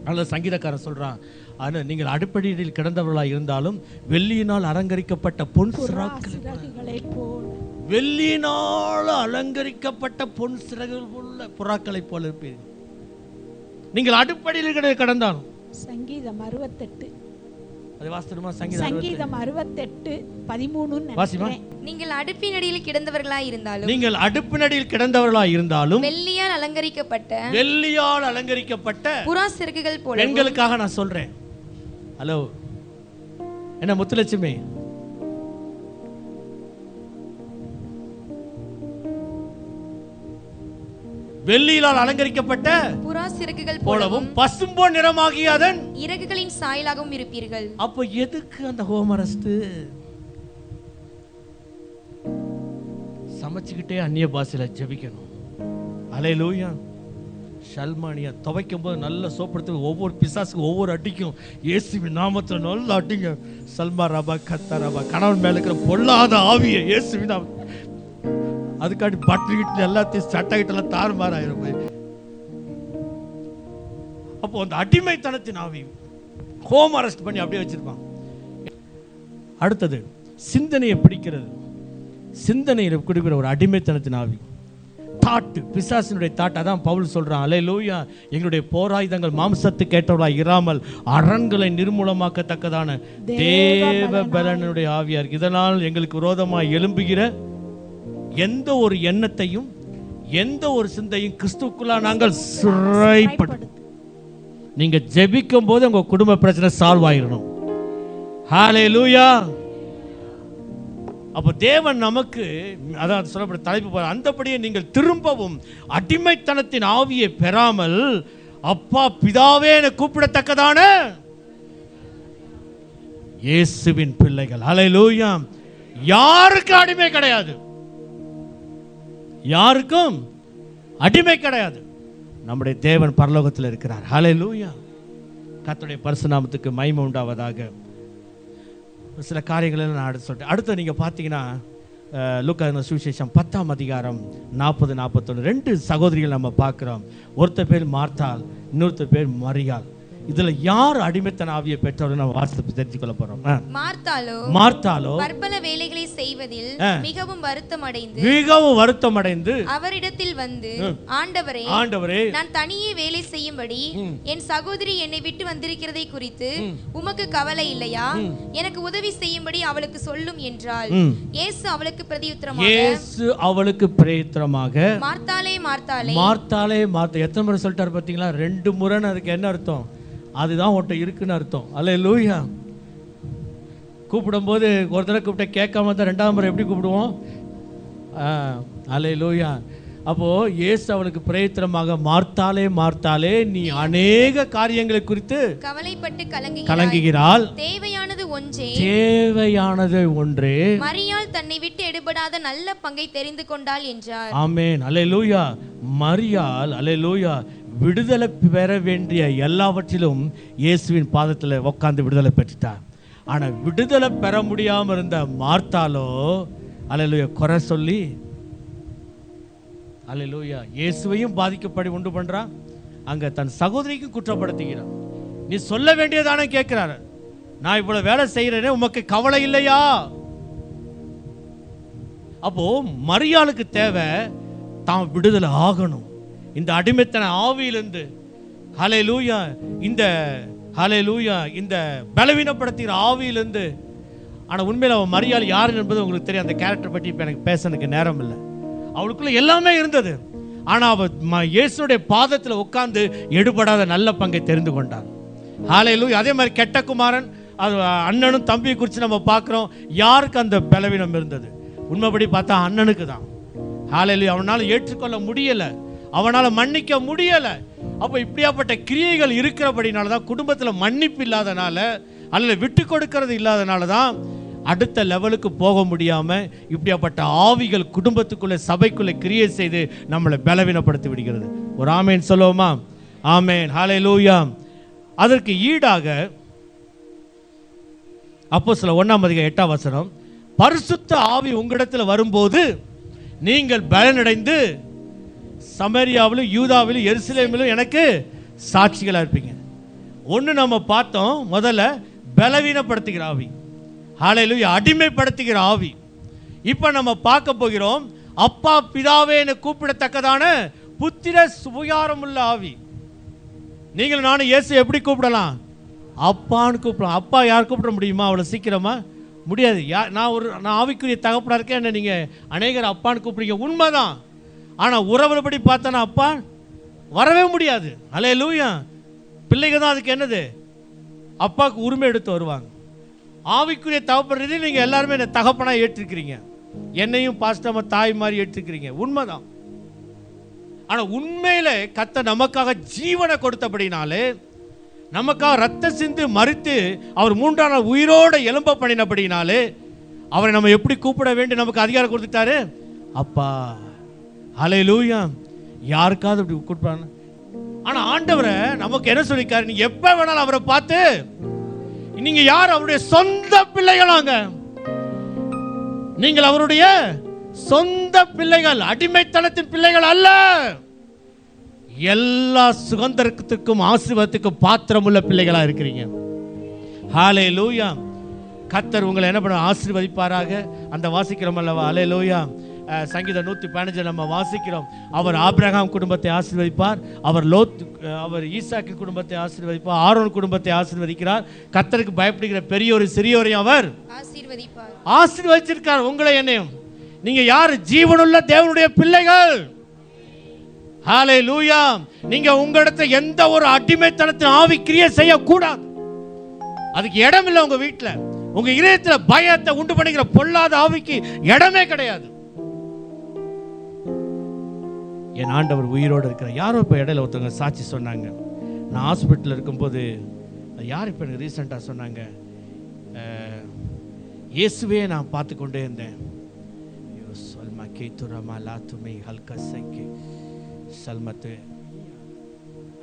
அதில் சங்கீதக்காரன் சொல்றான், ஆனால் நீங்கள் அடிப்படையில் கிடந்தவர்களாக இருந்தாலும் வெள்ளியினால் அலங்கரிக்கப்பட்ட பொன் சிறகுகளை போல, வெள்ளியினால் அலங்கரிக்கப்பட்ட பொன் சிறகுகள் போல புறாக்களை போல இருப்பீர்கள். நீங்கள் அடிப்படையில் கிடந்தாலும். சங்கீதம் 68 அது வாசித்துமா? சங்கீதம் 68:13 வாசிமா. நீங்கள் அடுப்பினடியில் கிடந்தவர்களாய் இருந்தாலும், நீங்கள் அடுப்பினடியில் கிடந்தவர்களாய் இருந்தாலும் வெள்ளியால் அலங்கரிக்கப்பட்ட புறா சிறகுகள் போல. பெண்களுக்காக நான் சொல்றேன். ஹலோ, என்ன முத்துலட்சுமி, வெள்ளியால் அலங்கரிக்கப்பட்ட புறா சிறகுகள் போலவும் பசும்பொன் நிறமாகிய அதன் இறகுகளின் சாயலாகவும் இருப்பீர்கள். அப்போ எதுக்கு அந்த ஹோம் அரெஸ்ட்? சமைச்சுக்கிட்டே அந்நிய பாஷையில ஜெபிக்கணும். அல்லேலூயா. ஷல்மானியா துவைக்கும் போது நல்ல சோப்படுத்து, ஒவ்வொரு பிசாசுக்கும் ஒவ்வொரு அடிக்கும் இயேசுவின் நாமத்தில் நல்லா அடிங்க. சல்மா ரபா கத்தா ரபா. கணவன் மேல இருக்கிற பொல்லாத ஆவியை இயேசுவின் நாமத்தில். அதுக்காட்டி பட்டு எல்லாத்தையும் சட்டகிட்டெல்லாம் தாறுமாறாயிரும். அப்போ அந்த அடிமைத்தனத்தின் ஆவி ஹோம் அரெஸ்ட் பண்ணி அப்படியே வச்சிருப்பான். அடுத்தது சிந்தனையை பிடிக்கிறது, சிந்தனையில் கொடுக்கிற ஒரு அடிமைத்தனத்தின் ஆவி, தாட்டு, பிசாசினுடைய தாட்டு. அதான் பவுல் சொல்றான், அல்லேலூயா, எங்களுடைய போராயுதங்கள் மாம்சத்துக்கு ஏற்றவர்களாய் இராமல் அரண்களை நிர்மூலமாக்கத்தக்கதான தேவ பலனுடைய ஆவியா இருக்கு. இதனால் எங்களுக்கு விரோதமாய் எழும்புகிற எந்த ஒரு எண்ணத்தையும் எந்த ஒரு சிந்தையும் கிறிஸ்துவுக்குள்ள நாங்கள் சிறைப்படுத்த. நீங்க ஜெபிக்கும் போது உங்க குடும்ப பிரச்சனை சால்வ் ஆயிரணும். ஹல்லேலூயா. அப்போ தேவன் நமக்கு அதான் சொல்லப்பட்ட தலைப்பு, அந்தபடியே நீங்கள் திரும்பவும் அடிமைத்தனத்தின் ஆவியை பெறாமல் அப்பா பிதாவே என கூப்பிடத்தக்கதான இயேசுவின் பிள்ளைகள். ஹல்லேலூயா. யாருக்கு அடிமை கிடையாது, யாருக்கும் அடிமை கிடையாது. நம்முடைய தேவன் பரலோகத்தில் இருக்கிறார். ஹல்லேலூயா. கர்த்தருடைய பரிசுத்த நாமத்துக்கு மகிமை உண்டாவதாக. சில காரியங்களை நான் அடுத்து சொல்லிட்டேன். அடுத்து நீங்கள் பார்த்தீங்கன்னா லூக்கா சுவிசேஷம் 10ஆம் அதிகாரம் 40-41 2 சகோதரிகள் நம்ம பார்க்குறோம். ஒருத்தர் பேர் மார்த்தாள், இன்னொருத்தர் பேர் மரியாள். இதுல யார் அடிமைத்தன ஆவியை பெற்றவர்கள் நம்ம வாசித்து தெரிஞ்சுக்கொள்ள போறோம். மார்த்தாளோ பற்பல வேலைகளை செய்வதில் மிகவும் வருத்தமடைந்து அவரிடத்தில் வந்து, ஆண்டவரே, நான் தனியே வேலை செய்யும்படி என் சகோதரி என்னை விட்டு வந்திருக்கிறதை குறித்து உமக்கு கவலை இல்லையா? எனக்கு உதவி செய்யும்படி அவளுக்கு சொல்லும் என்றாள். இயேசு அவளுக்கு பிரதியுத்தரமாக, மார்த்தாளே மார்த்தாளே மார்த்தாளே மார்த்தா. எத்தனை முறை சொல்லிட்டாரு பார்த்தீங்களா? 2 முறைன்னு. அதுக்கு என்ன அர்த்தம்? அதுதான் ஒட்ட இருக்குன்னு அர்த்தம். அல்லேலூயா. கூப்பிடும்போது ஒரு தடவை கூப்பிட்ட கேட்காம தான் 2ஆம் முறை எப்படி கூப்பிடுவோம்? அல்லேலூயா. அப்போ இயேசு அவளுக்கு பிரயத்தனமாக, மார்த்தாலே மார்த்தாலே, நீ அநேக காரியங்களை குறித்து கவலைப்பட்டு கலங்குகிறாள், தேவையானது ஒன்றே, மரியாள் தன்னை விட்டு எடுபடாத நல்ல பங்கை தெரிந்து கொண்டாள் என்றார். ஆமென், அல்லேலூயா. மரியாள், அல்லேலூயா, விடுதலை பெற வேண்டிய எல்லாவற்றிலும் இயேசுவின் பாதத்தில் உட்கார்ந்து விடுதலை பெற்றுட்டார். ஆனா விடுதலை பெற முடியாம இருந்த மார்த்தாலோ, அல்லேலூயா, குறை சொல்லி, அல்லேலூயா, இயேசுவையும் பாதிக்கப்படி உண்டு பண்றான், அங்க தன் சகோதரிக்கும் குற்றப்படுத்துகிறான். நீ சொல்ல வேண்டியதானே கேட்கிறாரு, நான் இவ்வளவு வேலை செய்யறேனே, உமக்கு கவலை இல்லையா? அப்போ மரியாளுக்கு தேவை தான் விடுதலை ஆகணும் இந்த அடிமைத்தன ஆவியிலிருந்து. ஹல்லேலூயா, இந்த ஹல்லேலூயா, இந்த பலவீனப்படுத்துகிற ஆவியிலிருந்து. ஆனா உண்மையில அவன் மரியாள் யார் என்பது உங்களுக்கு தெரியும். அந்த கேரக்டர் பற்றி இப்ப எனக்கு பேசணுக்கு நேரம் இல்லை. அவளுக்குள்ள எல்லாமே இருந்தது. ஆனா அவ இயேசுடைய பாதத்தில் உட்கார்ந்து எடுபடாத நல்ல பங்கை தெரிந்து கொண்டார். ஹல்லேலூயா. அதே மாதிரி கெட்ட குமாரன், அது அண்ணனும் தம்பியை குறித்து நம்ம பார்க்கிறோம். யாருக்கு அந்த பலவீனம் இருந்தது? உண்மைப்படி பார்த்தா அண்ணனுக்கு தான். ஹல்லேலூயா. அவனால் ஏற்றுக்கொள்ள முடியல, அவனால் மன்னிக்க முடியல. அப்போ இப்படியாப்பட்ட கிரியைகள் இருக்கிறபடினால தான், குடும்பத்தில் மன்னிப்பு இல்லாதனால அல்லது விட்டு கொடுக்கறது இல்லாதனால தான் அடுத்த லெவலுக்கு போக முடியாம இப்படியாப்பட்ட ஆவிகள் குடும்பத்துக்குள்ள, சபைக்குள்ள கிரியை செய்து நம்மளை பலவீனப்படுத்தி விடுகிறது. ஒரு ஆமேன் சொல்லுவோமா? ஆமேன், ஹல்லேலூயா. அதற்கு ஈடாக அப்போஸ்தலர் 1:8 பரிசுத்த ஆவி உங்களிடத்தில் வரும்போது நீங்கள் பலனடைந்து சமரியாவிலும் யூதாவிலும் எருசலேமிலும் எனக்கு சாட்சிகளா இருப்பீங்க. ஒன்று நம்ம பார்த்தோம், முதல்ல பலவீனப்படுத்துகிற ஆவி, ஹல்லேலூயா, அடிமைப்படுத்துகிற ஆவி. இப்போ நம்ம பார்க்க போகிறோம், அப்பா பிதாவே என கூப்பிடத்தக்கதான புத்திர சுவிகாரம் உள்ள ஆவி. நீங்கள் நானும் இயேசு எப்படி கூப்பிடலாம்? அப்பான்னு கூப்பிடலாம். அப்பா யார் கூப்பிட முடியுமா அவ்வளோ சீக்கிரமா? முடியாது. நான் ஆவிக்குரிய தகப்பனா இருக்கேன், என்ன நீங்கள் அநேகர் அப்பான்னு கூப்பிடுங்க, உண்மைதான். ஆனால் உறவுபடி பார்த்தோன்னா அப்பா வரவே முடியாது. ஹல்லேலூயா. பிள்ளைங்க தான் அதுக்கு என்னது, அப்பாவுக்கு உரிமை எடுத்து வருவாங்க. ஆவிக்குரிய தகப்பன் நீங்கள் எல்லாருமே என்ன தகப்பனா ஏற்றிருக்கிறீங்க, என்னையும் பாஸ்டமா தாய் மாதிரி ஏற்றிருக்கிறீங்க, உண்மைதான். ஆனால் உண்மையில கர்த்தர் நமக்காக ஜீவனை கொடுத்தபடினாலே, நமக்காக ரத்த சிந்து மறித்து அவர் 3ஆம் நாள் உயிரோட எழும்ப பண்ணினபடினாலே, அவரை நம்ம எப்படி கூப்பிட வேண்டிய நமக்கு அதிகாரம் கொடுத்துட்டாரு, அப்பா. ஹல்லேலூயா. யாருக்காவது அப்படி கூப்பிடுறாங்க. ஆனா ஆண்டவரை நமக்கு என்ன சொல்லிருக்காரு, நீங்க எப்ப வேணாலும் அவரை பார்த்து, நீங்க யார்? அவருடைய சொந்த பிள்ளைகளாங்க. நீங்கள் அவருடைய சொந்த பிள்ளைகள், அடிமைத்தனத்தின் பிள்ளைகள் அல்ல. எல்லா சுதந்திரத்துக்கும் ஆசீர்வாதத்துக்கும் பாத்திரமுள்ள பிள்ளைகளா இருக்கிறீங்க. ஹல்லேலூயா. கர்த்தர் உங்களை என்ன பண்ண ஆசீர்வதிப்பாராக. அந்த வாசிக்கிறோம் அல்லவா, ஹல்லேலூயா. சங்கீதம் 115 நம்ம வாசிக்கிறோம், அவர் ஆபிரகாம் குடும்பத்தை ஆசீர்வதிப்பார், அவர் ஈசாக்கு குடும்பத்தை ஆசீர்வதிப்பார், ஆரோன் குடும்பத்தை ஆசீர்வதிக்கிறார். கர்த்தருக்கு பயப்படுகிற பெரியோரை சிறியோரையும் அவர் ஆசீர்வதிச்சிருக்கார். உங்களை என்னையும். நீங்க யார்? ஜீவனுள்ள தேவனுடைய பிள்ளைகள். ஹல்லேலூயா. நீங்க உங்களிடத்துல எந்த ஒரு அடிமைத்தனத்தின் ஆவி கிரியை செய்யக்கூடாது. அதுக்கு இடம் இல்லை. உங்க வீட்டில், உங்க இதயத்தில் பயத்தை உண்டு பண்ணுகிற பொல்லாத ஆவிக்கு இடமே கிடையாது. என் ஆண்டவர் உயிரோடு இருக்கிற. யாரோ இப்போ இடையில ஒருத்தவங்க சாட்சி சொன்னாங்க, நான் ஹாஸ்பிட்டலில் இருக்கும்போது, யார் இப்போ எனக்கு ரீசெண்டாக சொன்னாங்க, இயேசுவே நான் பார்த்து கொண்டே இருந்தேன்.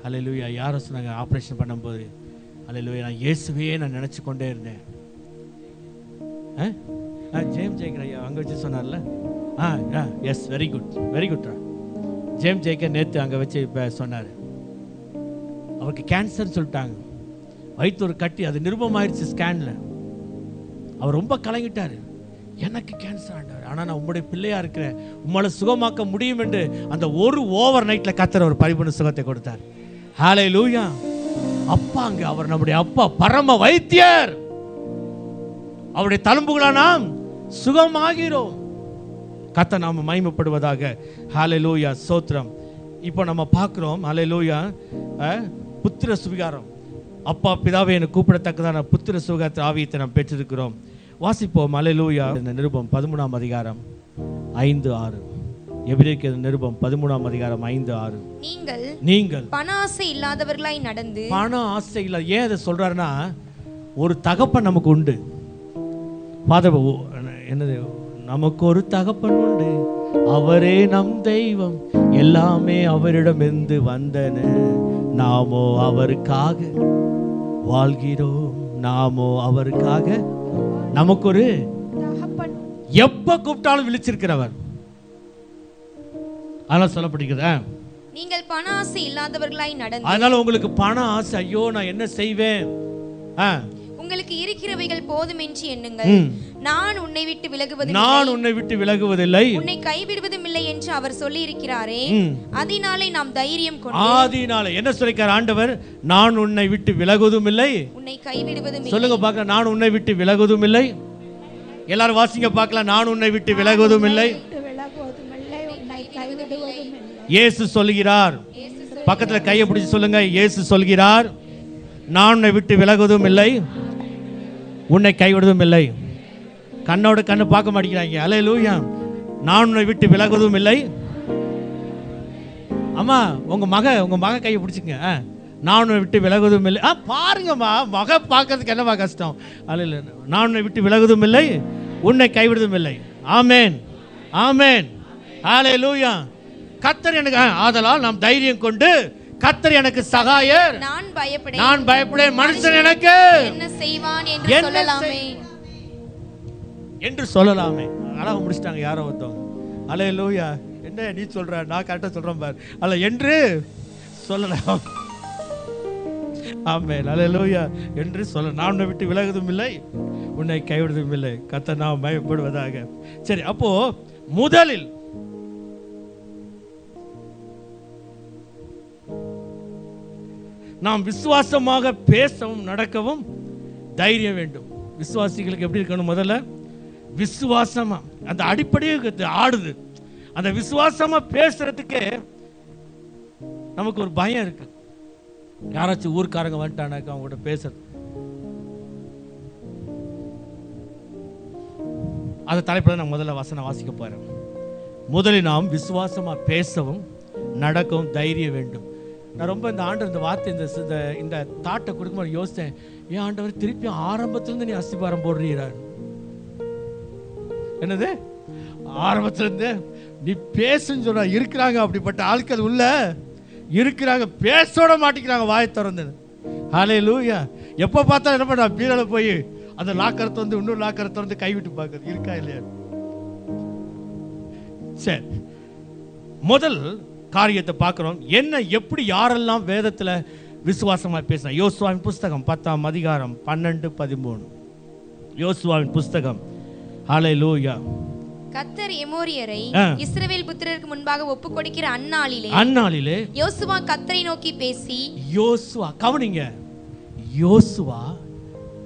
ஹல்லேலூயா. யாரோ சொன்னாங்க ஆப்ரேஷன் பண்ணும்போது, ஹல்லேலூயா, நான் இயேசுவே நான் நினச்சி கொண்டே இருந்தேன். ஜேம் ஜெயக்கர் ஐயா அங்கே வச்சு சொன்னார்ல, எஸ், வெரி குட், வெரி குட்ரா. ஜேம் ஜெயக்கர் நேற்று அங்கே வச்சு இப்போ சொன்னார், அவருக்கு கேன்சர்னு சொல்லிட்டாங்க, வயிற்று ஒரு கட்டி, அது நிரூபமாயிடுச்சு ஸ்கேனில். அவர் ரொம்ப கலங்கிட்டார், எனக்கு கேன்சர் ஆண்டார், ஆனால் நான் உங்களுடைய பிள்ளையா இருக்கிறேன், உங்களை சுகமாக்க முடியும் என்று அந்த ஒரு ஓவர் நைட்டில் கர்த்தர் ஒரு பரிபூர்ண சுகத்தை கொடுத்தார். ஹல்லேலூயா. அப்பாங்க, அவர் நம்முடைய அப்பா, பரம வைத்தியர். அவருடைய தழும்புகளா நாம் சுகமாகிறோம். கர்த்தர் நாம மகிமைப்படுவதாக. ஹல்லேலூயா, ஸ்தோத்திரம். இப்போ நம்ம பார்க்கிறோம், ஹல்லேலூயா, புத்திர சுவிகாரம். அப்பா பிதாவை என்னை கூப்பிடத்தக்கதான புத்திர சுவிகாரத்தை ஆவியத்தை நாம் பெற்றிருக்கிறோம். வாசிப்போம். ஹல்லேலூயா. இந்த நிருபம் 13ஆம் அதிகாரம் 5-6. எபிரேயர் நிருபம் 13ஆம் அதிகாரம் 5-6. நீங்கள் பண ஆசை இல்லாதவர்களாய் நடந்து. பண ஆசை இல்ல. ஏன் அதை சொல்றாருன்னா, ஒரு தகப்பன் நமக்கு உண்டு. ஃபாதர் என்னது, நமக்கு ஒரு தகப்பன் உண்டு, அவரே நம் தெய்வம், எல்லாமே அவரிடமிருந்து வந்தன, நாமோ அவருக்காக வாழ்கிறோம், நாமோ அவருக்காக. நமக்கு ஒரு தகப்பன் எப்ப கூப்பிட்டாலும் விழிச்சிருக்கிறவர். அதெல்லாம் சொல்லப்படுகிறது. நீங்கள் பண ஆசை இல்லாதவர்களாய் நடந்து. அதனால உங்களுக்கு பண ஆசை, ஐயோ நான் என்ன செய்வேன், உங்களுக்கு இருக்கிறவைகள் போதும் என்று எண்ணுங்கள். நான் உன்னை விட்டு விலகுவதில்லை, உன்னை கைவிடுவதும் இல்லை என்று அவர் சொல்லி இருக்கிறாரே, அதனாலே நாம் தைரியம் கொண்டு. அதனால என்ன சொல்லிருக்கார் ஆண்டவர்? நான் உன்னை விட்டு விலகுவதும் இல்லை, உன்னை கைவிடுவதும் இல்லை. சொல்லுங்க பார்க்கலாம், நான் உன்னை விட்டு விலகுவதும் இல்லை. எல்லாரும் வாசிங்க பார்க்கலாம், நான் உன்னை விட்டு விலகுவதும் இல்லை. இயேசு சொல்கிறார். பக்கத்துல கையை பிடிச்சு சொல்லுங்க, இயேசு சொல்கிறார், நான் உன்னை விட்டு விலகுவதும் இல்லை, உன்னை கைவிடுவதும் இல்லை. கண்ணோட கண்ணு பார்க்க மாட்டேங்கிறாங்க. அல்லேலூயா. நான் உன்னை விட்டு விலகுவதும் இல்லை. அம்மா உங்க மக கையை பிடிச்சிங்க. நான் உன்னை விட்டு விலகுவதும் இல்லை. பாருங்கம்மா, மக பார்க்கறதுக்கு என்னமா கஷ்டம். அல்ல, நான் உன்னை விட்டு விலகுவதும் இல்லை, உன்னை கைவிடுவதும் இல்லை. ஆமென், ஆமென், அல்லேலூயா. கர்த்தர் எனக்கு, ஆதலால் நாம் தைரியம் கொண்டு, கர்த்தர் எனக்கு சகாயர், நான் பயப்படேன், மனுஷன் எனக்கு என்ன செய்வான் என்று சொல்லலாமே. அழகா முடிச்சிட்டாங்க யாரோ ஒருத்தவங்க. அல்லேலூயா. என்ன நீ சொல்ற, நான் கரெக்டா சொல்றேன் பாரு. அல்ல, என்று சொல்லலாம். ஆமென், அல்லேலூயா. என்று சொல்ல, நான் உன்னை விட்டு விலகுவதும் இல்லை, உன்னை கைவிடுவதும் இல்லை, கர்த்தர் நாம் பயப்படுவதாக. சரி, அப்போ முதலில் நாம் விசுவாசமாக பேசவும் நடக்கவும் தைரியம் வேண்டும். விசுவாசிகளுக்கு எப்படி இருக்கணும்? முதல்ல விசுவாசமா, அந்த அடிப்படையே ஆடுது. அந்த விசுவாசமா பேசுறதுக்கு நமக்கு ஒரு பயம் இருக்கு. யாராச்சும் ஊர்க்காரங்க வந்துட்டானாக்கா அவங்க கூட பேசுறது, அந்த தலைப்புல நான் முதல்ல வசனம் வாசிக்க போறேன். முதலில் நாம் விசுவாசமா பேசவும் நடக்கவும் தைரியம் வேண்டும். நான் ரொம்ப இந்த ஆண்டு இந்த வார்த்தை இந்த தாட்டை கொடுக்கும்போது யோசித்தேன், ஏன் ஆண்டவர் திருப்பி ஆரம்பத்திலிருந்து நீ அஸ்திபாரம் போடுறீரார்? என்னது ஆரம்பத்திலிருந்து நீ பேசுன்னு சொல்ற? இருக்கிறாங்க அப்படிப்பட்ட ஆட்கள் உள்ள இருக்கிறாங்க, பேசோட மாட்டிக்கிறாங்க வாயை திறந்து. ஹல்லேலூயா. எப்போ பார்த்தா என்ன பண்ண, பீரோல போய் அந்த லாக்கரை திறந்து இன்னொரு லாக்கரை திறந்து கைவிட்டு பார்க்கறது இருக்கா இல்லையா? சரி, முதல் காரியத்தை பார்க்கிறோம். என்ன, எப்படி, யாரெல்லாம் வேதத்துல விசுவாசமா பேசினா? யோசுவாவின் புஸ்தகம் 10ஆம் அதிகாரம் 12-13. யோசுவாவின் புஸ்தகம். ஹல்லேலூயா. கர்த்தர் எமோரியரை இஸ்ரவேல் புத்திரருக்கு முன்பாக ஒப்புக் கொடுக்கிற அந்நாளிலே யோசுவா கர்த்தரை நோக்கி பேசி. யோசுவா, கவனிங்க, யோசுவா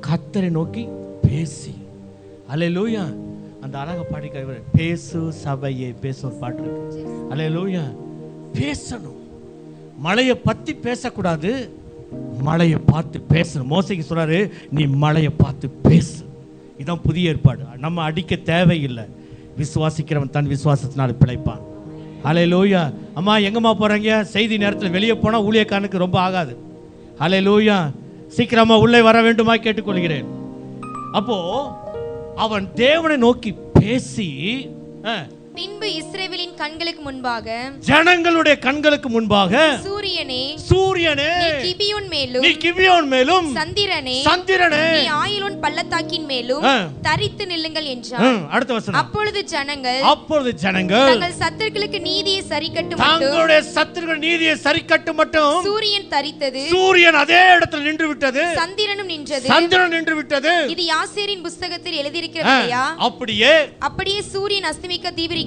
கர்த்தரை நோக்கி பேசி. ஹல்லேலூயா. அந்த அழகா பாடிக்க, பேசு சபையே பேச ஒரு பாட்டு இருக்கு. ஹல்லேலூயா. பேசணும். மழையை பத்தி பேசக்கூடாது, மழையை பார்த்து பேசணும். மோசேக்கு சொல்றாரு, நீ மழையை பார்த்து பேசு. இதான் புதிய ஏற்பாடு. நம்ம அடிக்க தேவையில்லை. விசுவாசிக்கிறவன் தன் விசுவாசத்தினால் பிழைப்பான். ஹல்லேலூயா. அம்மா எங்கம்மா போறீங்க? செய்தி நேரத்தில் வெளியே போனா ஊழியக்காரனுக்கு ரொம்ப ஆகாது. ஹல்லேலூயா. சீக்கிரமா உள்ளே வர வேண்டுமா கேட்டுக்கொள்கிறேன். அப்போ அவன் தேவனை நோக்கி பேசி, பின்பு இஸ்ரவேலின் கண்களுக்கு முன்பாக, ஜனங்களுடைய கண்களுக்கு முன்பாக, சூரியனே நீ கிபியோன் மேலும் சந்திரனே நீ ஆயிலோன் பள்ளத்தாக்கின் மேலும் தரித்து நில்லுங்கள் என்றார். அடுத்த வசனம். அப்பொழுது ஜனங்கள் தங்கள் சத்துருக்களுக்கு நீதியை சரிக்கட்டும் மட்டும் சூரியன் தரித்தது. சூரியன் அதே இடத்தில் நின்று விட்டது, சந்திரனும் நின்று விட்டது. இது யாசேரின் புஸ்தகத்தில் எழுதியிருக்கிறதையா? அப்படியே சூரியன் அஸ்தமிக்க தீவிரிக்காமல்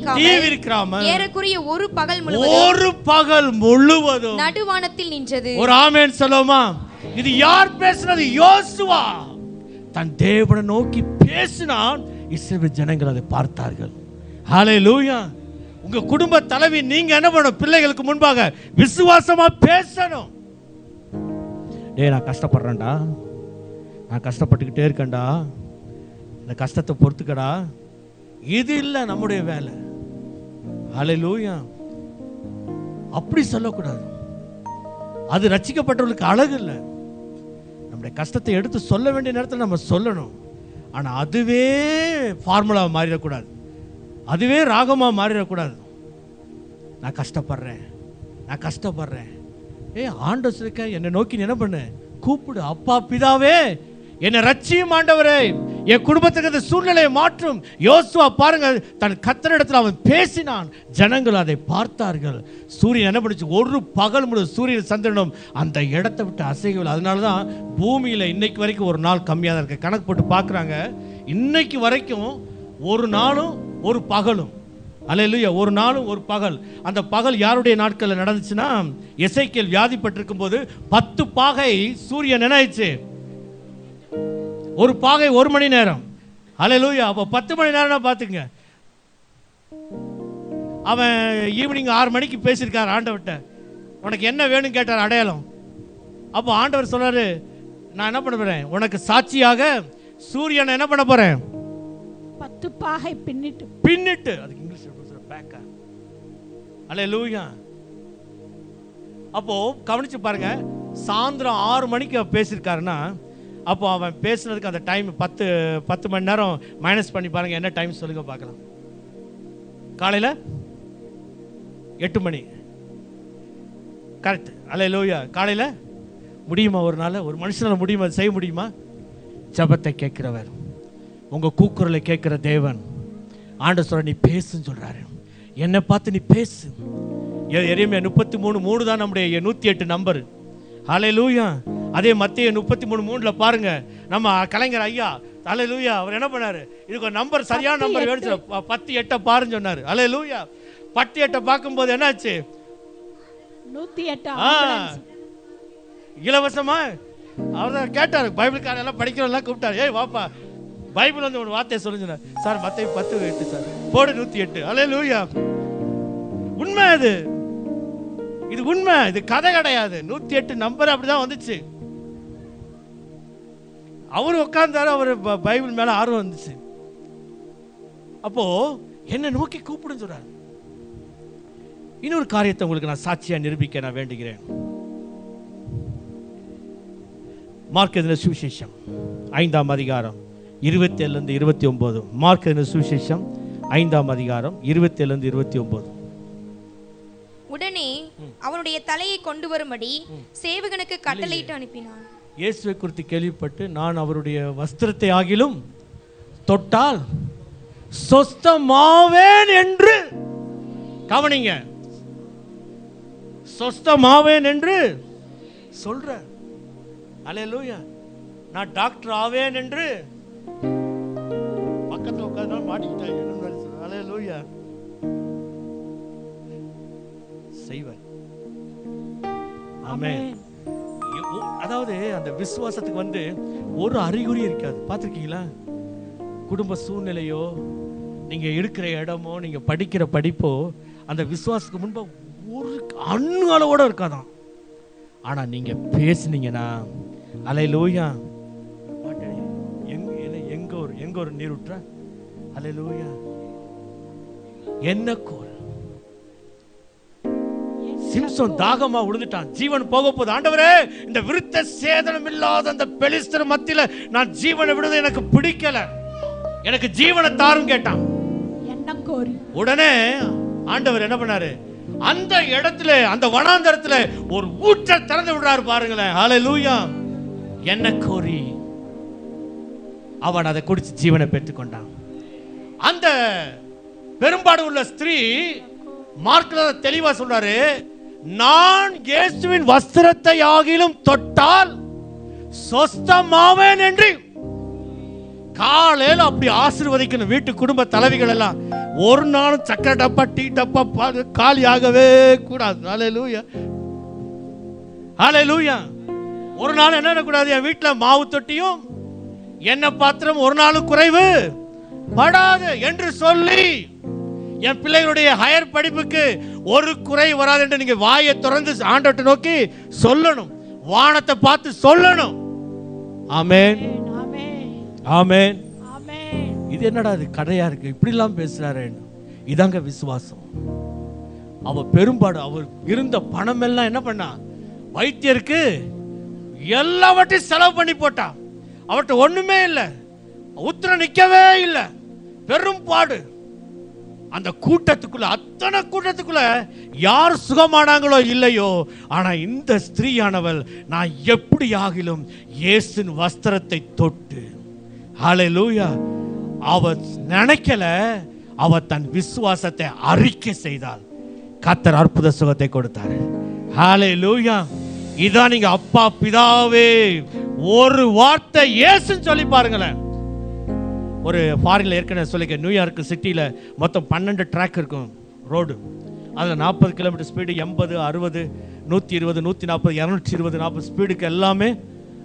ஏறக்குறைய ஒரு பகல் முழுவதும் நடுவானத்தில் நின்றது. ஒரு ஆமென் சொல்லுமா? இது யார் பேசுறது? யோசுவா தன் தேவனை நோக்கி பேசினான். இஸ்ரவேல் ஜனங்கள் அதை பார்த்தார்கள். ஹல்லேலூயா. உங்க குடும்ப தலைவி நீங்க என்ன பண்ணணும்? பிள்ளைகளுக்கு முன்பாக விசுவாசமா பேசணும். டேய், நான் கஷ்டப்படுறேன்டா, நான் கஷ்டப்பட்டுக்கிட்டே இருக்கேன்டா, இந்த கஷ்டத்தை பொறுத்துக்கடா. இது இல்லை நம்முடைய வேலை. ஹல்லேலூயா. அப்படி சொல்லக்கூடாது. அது ரட்சிக்கப்பட்டவர்களுக்கு அழகு இல்லை. நம்முடைய கஷ்டத்தை எடுத்து சொல்ல வேண்டிய நேரத்தில் நம்ம சொல்லணும். ஆனால் அதுவே ஃபார்முலாவை மாறிடக்கூடாது, அதுவே ராகமாக மாறிடக்கூடாது. நான் கஷ்டப்படுறேன், நான் கஷ்டப்படுறேன். ஆண்டவர் சொல்லிருக்க, என்னை நோக்கி என்ன பண்ணு, கூப்பிடு. அப்பா பிதாவே என்னை ரட்சியும் ஆண்டவரே, என் குடும்பத்துக்கு அந்த சூழ்நிலையை மாற்றும். யோசுவா பாருங்க, தன் கர்த்தரிடத்தில் அவன் பேசினான், ஜனங்கள் அதை பார்த்தார்கள். சூரியன் என்ன பண்ணுச்சு, ஒரு பகல் முழு சூரியன் சந்திரனும் அந்த இடத்தை விட்டு அசைகவில்லை. அதனால தான் பூமியில் இன்னைக்கு வரைக்கும் ஒரு நாள் கம்மியாக தான் இருக்கு. கணக்கு போட்டு பார்க்குறாங்க, இன்னைக்கு வரைக்கும் ஒரு நாளும் ஒரு பகலும், அல்லேலூயா, ஒரு நாளும் ஒரு பகல். அந்த பகல் யாருடைய நாட்களில் நடந்துச்சுன்னா, எசேக்கியேல் வியாதிப்பட்டிருக்கும் போது 10 பாகை சூரியன் என்ன ஆயிடுச்சு, ஒரு பாகை 1 மணி நேரம். அல்லேலூயா. அப்போ 10 மணி நேரம் பார்த்துங்க. அவன் ஈவினிங் 6 மணிக்கு பேசியிருக்கார் ஆண்டவர்கிட்ட, உனக்கு என்ன வேணும் கேட்டார், அடையாளம். அப்போ ஆண்டவர் சொல்றாரு, நான் என்ன பண்ண போறேன், உனக்கு சாட்சியாக சூரியனை என்ன பண்ண போறேன், 10 பாகை பின்னிட்டு. அதுக்கு இங்கிலீஷ் பேக்கா. அல்லேலூயா. அப்போ கவனிச்சு பாருங்க, சாயந்தரம் 6 மணிக்கு பேசியிருக்காருன்னா, அப்போ அவன் பேசுனதுக்கு அந்த டைம் 10 மணி நேரம் மைனஸ் பண்ணி பாருங்க, என்ன டைம் சொல்லுங்க பார்க்கலாம். காலையில் 8 மணி கரெக்ட். அல்லேலூயா. காலையில் முடியுமா, ஒரு நாள் ஒரு மனுஷனால் முடியுமா, செய்ய முடியுமா? ஜெபத்தை கேட்கிறவர், உங்க கூக்குரலை கேட்கிற தேவன். ஆண்டவர் சொல்ற, நீ பேசுன்னு சொல்றாரு, என்னை பார்த்து நீ பேசு. எரேமியா 33:3 தான் நம்முடைய 108 நம்பர். ஹல்லேலூயா. அதே மத்தேயு 33:3 பாருங்க, நம்ம கலைஞர் ஐயா ஹல்லேலூயா அவர் என்ன பண்ணாரு, இதுக்கு ஒரு நம்பர், சரியான நம்பர் வேணும், 10:8 பாருன்னு சொன்னாரு. ஹல்லேலூயா. 10:8 பார்க்கும்போது என்னாச்சு, 108 இலவசமா. அவர் கேட்டாரு, பைபிள்காரன் எல்லாம் படிக்கிறவெல்லாம் கூப்பிட்டாரு, ஏய் வாப்பா பைபிள் வந்து ஒரு வார்த்தையை சொல்லுங்க சார். மத்தேயு 10:8 சார், போடு 108. ஹல்லேலூயா. உண்மை அது, இது உண்மை, இது கதை கிடையாது. 108 நம்பர் அப்படிதான் வந்துச்சு. அவரு உட்கார்ந்தாரு, அவரு பைபிள் மேல ஆர்வம் வந்துச்சு. அப்போ என்ன நோக்கி கூப்பிடுன்னு சொல்றாரு. இன்னொரு காரியத்தை உங்களுக்கு நான் சாட்சியா நிரூபிக்க நான் வேண்டுகிறேன். மார்க் எழுதின சுவிசேஷம் 5ஆம் அதிகாரம் 27 29. மார்க் எழுதின சுவிசேஷம் 5ஆம் அதிகாரம் 27 29. உடனே அவனுடைய தலையை கொண்டு வரும்படி சேவகனுக்கு கட்டளையிட்டு அனுப்பினான். இயேசுவை குறித்து கேள்விப்பட்டு, நான் அவருடைய வஸ்திரத்தை ஆகிலும் தொட்டால் சொஸ்தமாவேன் என்று, கவனிங்க, சொஸ்தமாவேன் என்று சொல்ற. அல்லேலூயா. நான் டாக்டர் ஆவேன் என்று பக்கத்தில் உட்கார்ந்து மாட்டிக்கிட்டாங்க. அல்லேலூயா. செய்வார். ஆமென். அதாவது அந்த விசுவாசத்துக்கு வந்து ஒரு அறிகுறி இருக்காது. பார்த்துருக்கீங்களா? குடும்ப சூழ்நிலையோ, நீங்க இருக்கிற இடமோ, நீங்க படிக்கிற படிப்போ, அந்த விசுவாசத்துக்கு முன்பு ஒரு அணுகளோட இருக்காதான். ஆனா நீங்க பேசுனீங்கன்னா, அல்லேலூயா, எங்க ஒரு நீர் விட்டுற, அல்லேலூயா, என்ன கோல். சிம்சோன் தாகமா உழுதுட்டான், ஜீவன் போக போகுது. ஆண்டவரே, இந்த விருத்த சேதனம் இல்லாத அந்த பெலிஸ்தர் மத்தியில நான் ஜீவனை விடுவது எனக்கு பிடிக்கல, எனக்கு ஜீவனை தாரும் கேட்டான். உடனே ஆண்டவர் என்ன பண்ணாரு, அந்த இடத்துல, அந்த வனாந்தரத்துல ஒரு ஊற்றை திறந்து விடுறாரு பாருங்களேன். ஹல்லேலூயா. என்ன கோரி அவன் அதை குடிச்சு ஜீவனை பெற்றுக்கொண்டான். அந்த பெரும்பாடு உள்ள ஸ்திரீ மார்க்ல தெளிவா சொல்றாரு, நான் இயேசுவின் வஸ்திரத்தை ஆகிலும் தொட்டால் சொஸ்தமாவேன் என்று. காலையில அப்படி ஆசீர்வதிக்கணும். வீட்டு குடும்ப தலைவிகள் எல்லாம் ஒரு நாளும் சக்கரை டப்பா, டீ டப்பா காலியாகவே கூடாது. ஹல்லேலூயா, ஹல்லேலூயா. ஒரு நாள் என்ன கூடாது, என் வீட்டில் மாவு தொட்டியும் எண்ணெய் பாத்திரம் ஒரு நாளும் குறைவு படாது என்று சொல்லி, என் பிள்ளைகளுடைய ஹையர் படிப்புக்கு ஒரு குறை வராது என்று நீங்க வாயை திறந்து ஆண்டவரை நோக்கி சொல்லணும், வானத்தை பார்த்து சொல்லணும். ஆமென், ஆமென். இது என்னடா இது கடையா இருக்கு, இப்படி எல்லாம் பேசுறாரு. இதாங்க விசுவாசம். அவ பெரும்பாடு, அவர் இருந்த பணம் எல்லாம் என்ன பண்ணா, வைத்தியருக்கு எல்லாவற்றையும் செலவு பண்ணி போட்டா. அவர்கிட்ட ஒண்ணுமே இல்லை, உத்தரம் நிக்கவே இல்லை, பெரும்பாடு. அந்த கூட்டத்துக்குள்ள, அத்தனை கூட்டத்துக்குள்ள யார் சுகமானாங்களோ இல்லையோ, ஆனா இந்த ஸ்திரீயானவள் நான் எப்படி ஆகிலும் இயேசுவின் வஸ்திரத்தை தொட்டு, ஹல்லேலூயா, அவ நினைக்கல, அவ தன் விசுவாசத்தை அறிக்கை செய்தாள். கர்த்தர் அற்புத சுகத்தை கொடுத்தார். ஹல்லேலூயா. இதான் நீங்க அப்பா பிதாவே ஒரு வார்த்தை இயேசுன்னு சொல்லி பாருங்களேன். ஒரு ஃபாரின்ல ஏற்கனவே சொல்லிக்க, நியூயார்க் சிட்டியில் மொத்தம் 12 ட்ராக் இருக்கும் ரோடு. அதில் 40 கிலோமீட்டர் ஸ்பீடு, 80, 60, 120, 140, 220, 40 ஸ்பீடுக்கு எல்லாமே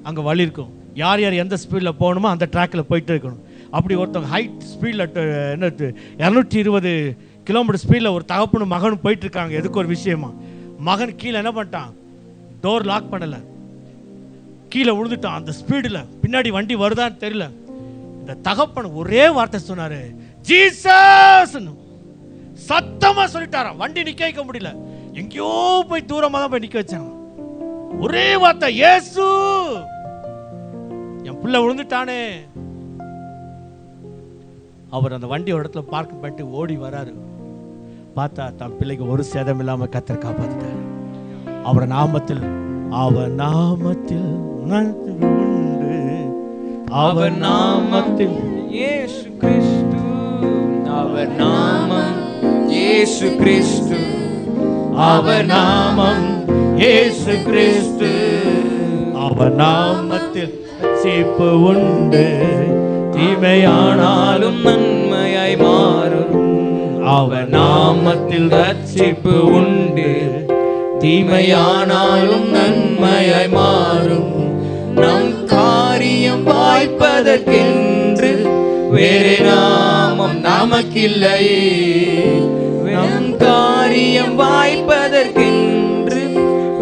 அங்கே வழி இருக்கும். யார் யார் எந்த ஸ்பீடில் போகணுமோ அந்த ட்ராக்கில் போயிட்டு இருக்கணும். அப்படி ஒருத்தவங்க ஹைட் ஸ்பீடில் என்ன 220 கிலோமீட்டர் ஸ்பீடில் ஒரு தகப்பனும் மகனும் போயிட்டு இருக்காங்க. எதுக்கு ஒரு விஷயமா, மகன் கீழே என்ன பண்ணிட்டான், டோர் லாக் பண்ணலை, கீழே விழுந்துட்டான். அந்த ஸ்பீடில் பின்னாடி வண்டி வருதான்னு தெரியல. இந்த தகப்பன் ஒரே வார்த்தை சொன்னாரு, ஜீசஸ், சத்தமா சொல்லிட்டாராம். வண்டி நிக்க வைக்க முடியல, எங்கேயோ போய் தூரமா தான் போய் நிக்க வச்சாங்க. ஒரே வார்த்தை, இயேசு, என் பிள்ளை விழுந்துட்டானே. அவர் அந்த வண்டி ஒரு இடத்துல பார்க் பண்ணிட்டு ஓடி வராரு. பார்த்தா தன் பிள்ளைக்கு ஒரு சேதம் இல்லாம கர்த்தர் காப்பாத்திட்டார். அவர் நாமத்தில், அவர் நாமத்தில் உண்டு, அவர் நாமத்தில் இயேசு கிறிஸ்து, அவர் நாமம் இயேசு கிறிஸ்து, அவர் நாமம் இயேசு கிறிஸ்து, அவர் நாமத்தில் ரட்சிப்பு உண்டு, தீமையானாலும் நன்மையாய் மாறும். அவர் நாமத்தில் ரட்சிப்பு உண்டு, தீமையானாலும் நன்மையாய் மாறும். நம் காரியம் வாய்ப்பதற்கென்று வேறு நாமம் நமக்கில்லையே. நம் காரியம் வாய்ப்பதற்கென்று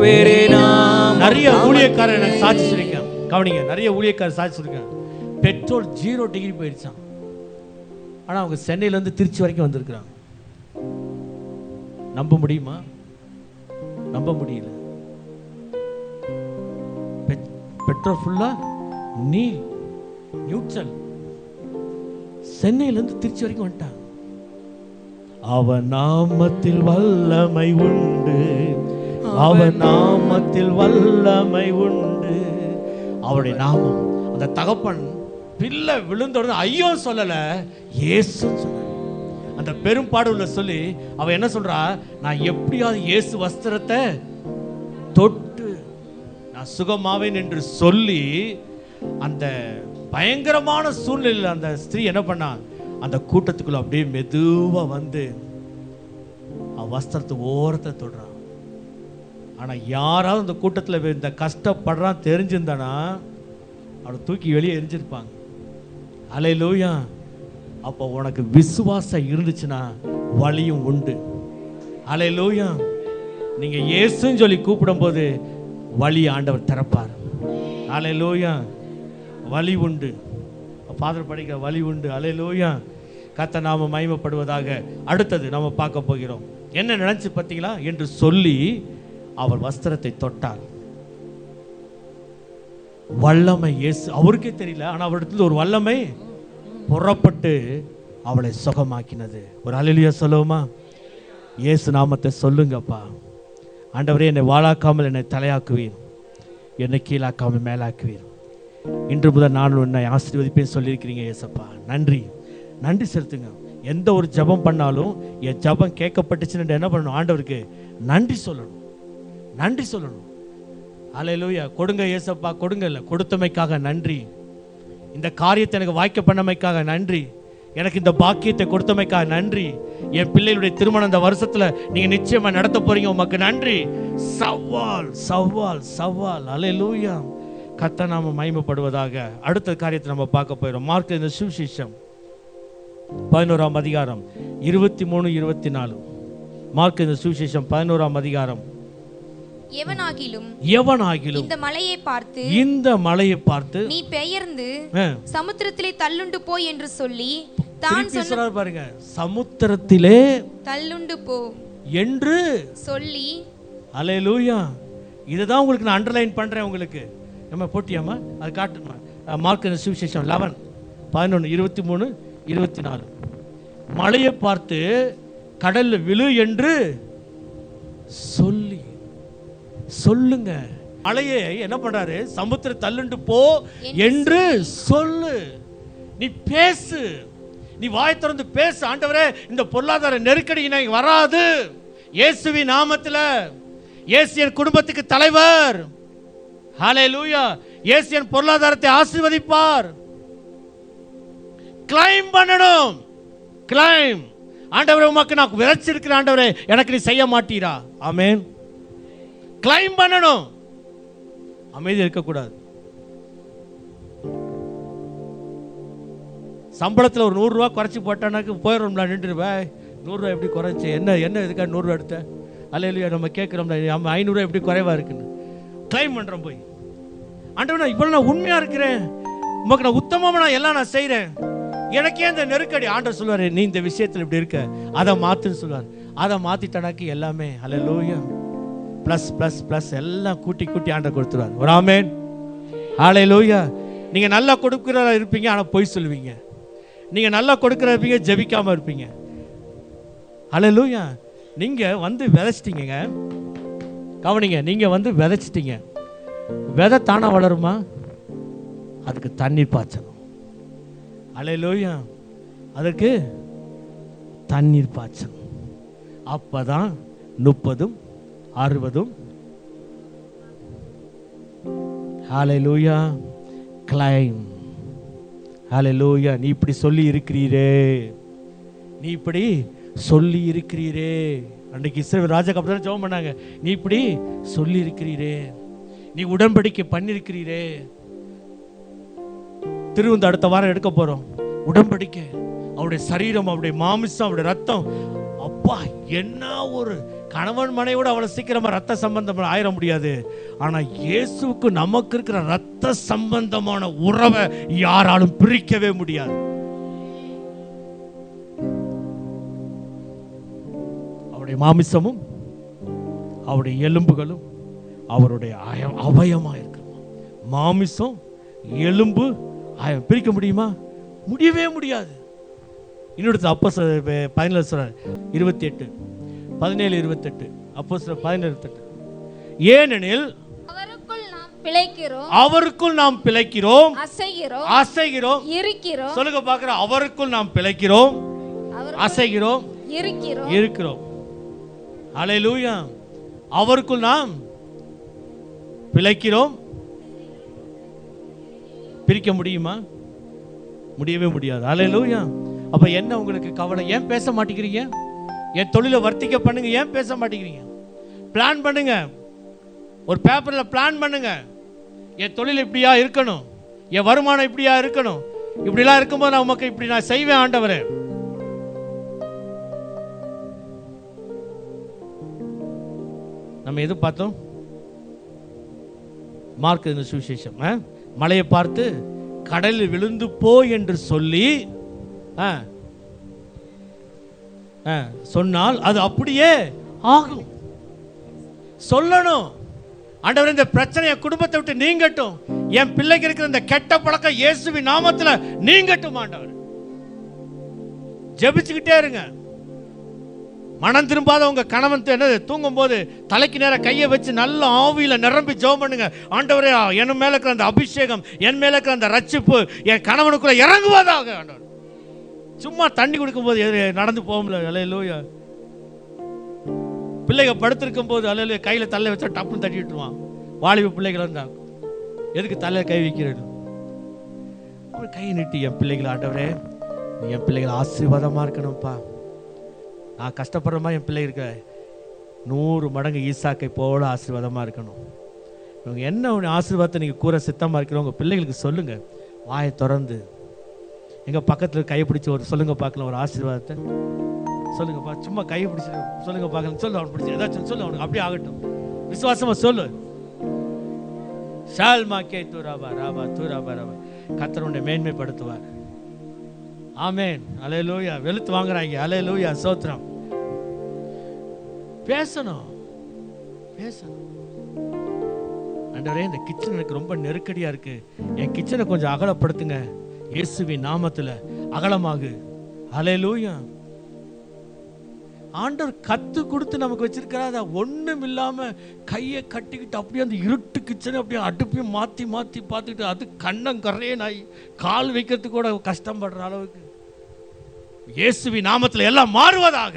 வேறு நாமம். நிறைய ஊழியக்காரர் எனக்கு சாட்சி சொல்லிருக்கேன், கவனிங்க. நிறைய ஊழியக்காரர் சாட்சி சொல்லிருக்கேன். பெட்ரோல் 0 டிகிரி போயிடுச்சான், ஆனா அவங்க சென்னையில இருந்து திருச்சி வரைக்கும் வந்திருக்கிறாங்க. நம்ப முடியுமா? நம்ப முடியல. பெட்ரோல் ஃபுல்லா நியூட்ரல், சென்னையில இருந்து திருச்சி வரைக்கும் வந்துட்டாங்க. அவன் நாமத்தில் வல்லமை உண்டு, அவன் நாமத்தில் வல்லமை உண்டு. அவருடைய நாமம். அந்த தகப்பன் பிள்ளை விழுந்தோட ஐயோ சொல்லல, இயேசுன்னு சொன்னார். அந்த பெரும்பாடுள்ள சொல்லி அவ என்ன சொல்றா, நான் எப்படியாவது இயேசு வஸ்திரத்தை தொட்டு நான் சுகமாவேன் என்று சொல்லி, அந்த பயங்கரமான சூழ்நிலையில் அந்த ஸ்திரீ என்ன பண்ணா, அந்த கூட்டத்துக்குள்ள அப்படியே மெதுவா வந்து வஸ்திரத்து ஓரத்தை தொடுறான். ஆனா யாராவது அந்த கூட்டத்தில் இந்த கஷ்டப்படுறான் தெரிஞ்சிருந்தானா அவளை தூக்கி வெளியே எரிஞ்சிருப்பாங்க. அல்லேலூயா. அப்போ உனக்கு விசுவாசம் இருந்துச்சுன்னா வழியும் உண்டு. அல்லேலூயா. நீங்க இயேசுன்னு சொல்லி கூப்பிடும்போது வழி ஆண்டவர் திறப்பார். அல்லேலூயா. வழி உண்டு. ஃபாதர் படிக்கிற வழி உண்டு. அல்லேலூயா. கர்த்தர் நாம மகிமைப்படுவதாக. அடுத்தது நாம பார்க்க போகிறோம். என்ன நினைச்சு பார்த்தீங்களா என்று சொல்லி அவர் வஸ்திரத்தை தொட்டார். வல்லமை இயேசு அவருக்கே தெரியல, ஆனா அவரிடத்தில் ஒரு வல்லமை புறப்பட்டு அவளை சுகமாக்கினது. ஒரு அல்லேலூயா சொல்லுவோமா? இயேசு நாமத்தை சொல்லுங்கப்பா. ஆண்டவரே, என்னை வாழாக்காமல் என்னை தலையாக்குவீர், என்னை கீழாக்காமல் மேலாக்குவீர். இன்று முதல் நான் உன்னை ஆசீர்வதிப்பேன் சொல்லியிருக்கிறீங்க இயேசப்பா. நன்றி, நன்றி செலுத்துங்க. எந்த ஒரு ஜெபம் பண்ணாலும் என் ஜெபம் கேட்கப்பட்டுச்சுன்னு என்ன பண்ணணும்? ஆண்டவருக்கு நன்றி சொல்லணும், நன்றி சொல்லணும். அல்லேலூயா. கொடுங்க இயேசப்பா, கொடுங்க. இல்லை, கொடுத்தமைக்காக நன்றி. இந்த காரியத்தை எனக்கு வாய்க்க பண்ணமைக்காக நன்றி. எனக்கு இந்த பாக்கியத்தை கொடுத்தமைக்காக நன்றி. என் பிள்ளைகளுடைய திருமணம் இந்த வருஷத்துல நீங்க நிச்சயமா நடத்த போறீங்க, உமக்கு நன்றி. சவால் சவால் சவால். அல்லேலூயா. கர்த்தர் நாம மகிமைப்படுவதாக. அடுத்த காரியத்தை நம்ம பார்க்க போயிடும். மார்க் இந்த சுவிசேஷம் 11ஆம் அதிகாரம் 23, 24. மார்க் இந்த சுவிசேஷம் 11ஆம் அதிகாரம். எவனாகிலும் இந்த மலையை பார்த்து நீ நீ பெயர்ந்து சமுத்திரத்திலே தள்ளுண்டு போய் என்று சொல்லி திருப்பி சொல்றாரு பாருங்க, சமுத்திரத்திலே தள்ளுண்டு போ என்று சொல்லி. அல்லேலூயா. இதுதான் உங்களுக்கு நான் அண்டர்லைன் பண்றேன். உங்களுக்கு நம்ம போட்டியாமா அது காட்டுமா? மார்க் சுவிசேஷம் 11:11-23-24. மழையை பார்த்து கடல்ல விழு என்று சொல்லி. சொல்லுங்க. மழையை என்ன பண்றாரு? சமுத்திர தள்ளுண்டு போ என்று சொல்லு. நீ பேசு, நீ வாய் திறந்து பேசு. ஆண்டவரே, இந்த பொருளாதார நெருக்கடி எனக்கு வராது, இயேசுவின் நாமத்துல. இயேசு என் குடும்பத்துக்கு தலைவர். ஹல்லேலூயா. இயேசு என் பொருளாதாரத்தை ஆசீர்வதிப்பார். கிளைம் பண்ணணும். கிளைம். ஆண்டவரே, உமக்கு நான் விதைச்சிருக்கிறேன், ஆண்டவரே எனக்கு நீ செய்ய மாட்டீரா? ஆமென். கிளைம் பண்ணணும். அமைதி இருக்கக்கூடாது. சம்பளத்தில் ஒரு 100 ரூபா குறைச்சி போட்டானாக்கு போயிடும்ல, நின்றுருவேன். 100 ரூபா எப்படி குறைச்சி? என்ன இதுக்காக 100 ரூபா எடுத்த? அல்லேலூயா. நம்ம கேட்குறோம்ல, நம்ம 500 ரூபா எப்படி குறைவா இருக்குன்னு கிளைம் பண்ணுறோம் போய். ஆண்டவரே, நான் இவ்வளோ நான் உண்மையாக இருக்கிறேன், உமக்கு நான் உத்தமமாக நான் எல்லாம் நான் செய்கிறேன், எனக்கே இந்த நெருக்கடி. ஆண்டவர் சொல்லுவார், நீ இந்த விஷயத்தில் இப்படி இருக்க, அதை மாற்றுன்னு சொல்லுவார். அதை மாற்றிட்டானாக்கி எல்லாமே அல்லேலூயா ப்ளஸ் ப்ளஸ் ப்ளஸ் எல்லாம் கூட்டி கூட்டி ஆண்டவர் கொடுத்துருவார். ஒரு ஆமென். அல்லேலூயா. நீங்கள் நல்லா கொடுக்குறதா இருப்பீங்க, ஆனால் பொய் சொல்லுவீங்க. நீங்கள் நல்லா கொடுக்குறதா இருப்பீங்க, ஜெபிக்காமல் இருப்பீங்க. அல்லேலூயா. நீங்கள் வந்து விதைச்சிட்டீங்க. கவனிங்க, நீங்கள் வந்து விதைச்சிட்டீங்க. விதை தானா வளருமா? அதுக்கு தண்ணீர் பாய்ச்சணும். அல்லேலூயா. அதுக்கு தண்ணீர் பாய்ச்சணும். அப்பதான் 30, 60. ஹல்லேலூயா. கிளைம். ஹல்லேலூயா. நீ இப்படி சொல்லி இருக்கிறீரே, நீ இப்படி சொல்லி இருக்கிறீரே. அன்றைக்கு இஸ்ரவேல் ராஜாக்கு அப்படிதான் ஜெபம் பண்ணாங்க. நீ இப்படி சொல்லி இருக்கிறீரே, நீ உடன்படிக்கை பண்ணிருக்கிறீரே. திருவிந்து அடுத்த வாரம் எடுக்க போறோம். உடன்படிக்கை, அவருடைய சரீரம், அவருடைய மாமிசம், அவருடைய ரத்தம். அப்பா, என்ன ஒரு கணவன் மனைவியோட அவ்வளவு சீக்கிரமா ரத்த சம்பந்தம் ஆயிட முடியாது. ஆனா இயேசுவுக்கு நமக்கு இருக்கிற ரத்த சம்பந்தமான உறவை யாராலும் பிரிக்கவே முடியாது. அவருடைய மாமிசமும் அவருடைய எலும்புகளும் அவருடைய அவயமா இருக்கிறோம். மாமிசம், எலும்பு, பிரிக்க முடியுமா? முடியவே முடியாது. இன்னொரு அப்போஸ்தலர் 17 சொல்றார், 28, 17, 28. அப்போஸ்தலர் 17, 28. ஏனெனில் அவருக்குள் நாம் பிழைக்கிறோம், அசைகிறோம், இருக்கிறோம். சொல்லுங்க பார்க்கிறோம். அவருக்குள் நாம் பிழைக்கிறோம், அசைகிறோம், இருக்கிறோம். அல்லேலூயா. அவருக்குள் நாம் பிழைக்கிறோம். பிரிக்க முடியுமா? முடியவே முடியாது. அல்லேலூயா. அப்ப என்ன உங்களுக்கு கவலை? ஏன் பேச மாட்டேங்கிறீங்க? என் தொழிலை வர்த்திக்க பண்ணுங்க, ஏன் பேச மாட்டேங்கிறீங்க? பிளான் பண்ணுங்க. ஒரு பேப்பர்ல பிளான் பண்ணுங்க. என் தொழில் இப்படியா இருக்கணும், என் வருமானம் இப்படியா இருக்கணும், இப்படிலாம் இருக்கும்போது நான் உமக்கு இப்படி நான் செய்வேன் ஆண்டவரே. நம்ம எது பார்த்தோம்? மார்க் சுவிசேஷம். மலையை பார்த்து கடலில் விழுந்து போ என்று சொல்லி சொன்னால் அது அப்படியே ஆகும். சொல்லணும். ஆண்டவரே, இந்த பிரச்சனை என் குடும்பத்தை விட்டு நீங்கட்டும், என் பிள்ளைக்கு இருக்கிற இந்த கெட்ட பழக்கம் இயேசுவின் நாமத்துல நீங்கட்டும் ஆண்டவர். ஜெபிச்சுக்கிட்டே இருங்க. மனம் திரும்பாத உங்க கணவன் தூங்கும் போது தலைக்கு நேரம் கையை வச்சு நல்ல ஆவியில நிரம்பி ஜெபம் பண்ணுங்க. ஆண்டவரே, என் மேல இருக்கிற அந்த அபிஷேகம், என் மேல இருக்கிற அந்த ரட்சிப்பு என் கணவனுக்குள்ள இறங்குவதாக. ஆண்டவர், சும்மா தண்ணி குடிக்கும் போது நடந்து போகும்ல, அல்லேலூயா. பிள்ளைங்க படுத்திருக்கும் போது அல்லேலூயா கையில தலை வச்சா டப்புன்னு தட்டி விட்டுருவான். வாலிப பிள்ளைகள் இருந்தா எதுக்கு தலையில கை வைக்கிறது? கை நீட்டி, என் பிள்ளைகளை ஆண்டவரே, நீ என் பிள்ளைகளை ஆசீர்வாதமா இருக்கணும்ப்பா. நான் கஷ்டப்படுற மாதிரி என் பிள்ளை இருக்க 100 மடங்கு ஈசாக்கை போல ஆசீர்வாதமா இருக்கணும். இவங்க என்ன ஒரு ஆசீர்வாதத்தை நீங்க கூற சித்தமா இருக்கிறோம் உங்க பிள்ளைகளுக்கு சொல்லுங்க. வாயை திறந்து எங்க பக்கத்துல கை பிடிச்சி ஒரு சொல்லுங்க பார்க்கலாம், ஒரு ஆசீர்வாதத்தை சொல்லுங்கப்பா. சும்மா கை பிடிச்சி சொல்லுங்க பார்க்கலாம். சொல்லு, அவன் பிடிச்சி ஏதாச்சும் சொல்லு, அவனுக்கு அப்படியே ஆகட்டும். விசுவாசமா சொல்லு. ஷால்மா கே தூராபா ராபா தூராபா ராபா. கர்த்தர் உன்னை மேன்மைப்படுத்துவார். ஆமென். அல்லேலூயா. வெளுத்து வாங்குறாங்க. அல்லேலூயா. ஸ்தோத்திரம். பேசணும். ஆண்டவரே, இந்த கிச்சன் எனக்கு ரொம்ப நெருக்கடியா இருக்கு, என் கிச்சனை கொஞ்சம் அகலப்படுத்துங்க, இயேசுவின் நாமத்துல அகலமாகு. அல்லேலூயா. ஆண்டவர் கத்து கொடுத்து நமக்கு வச்சிருக்கிறார். ஒண்ணும் இல்லாம கையை கட்டிக்கிட்டு அப்படியே அந்த இருட்டு கிச்சனை அப்படியே அடுப்பையும் மாத்தி மாத்தி பார்த்துக்கிட்டு அது கண்ணம் கரையனாய் கால் வைக்கிறதுக்கு கூட கஷ்டப்படுற அளவுக்கு இயேசுவின் நாமத்துல எல்லாம் மாறுவதாக.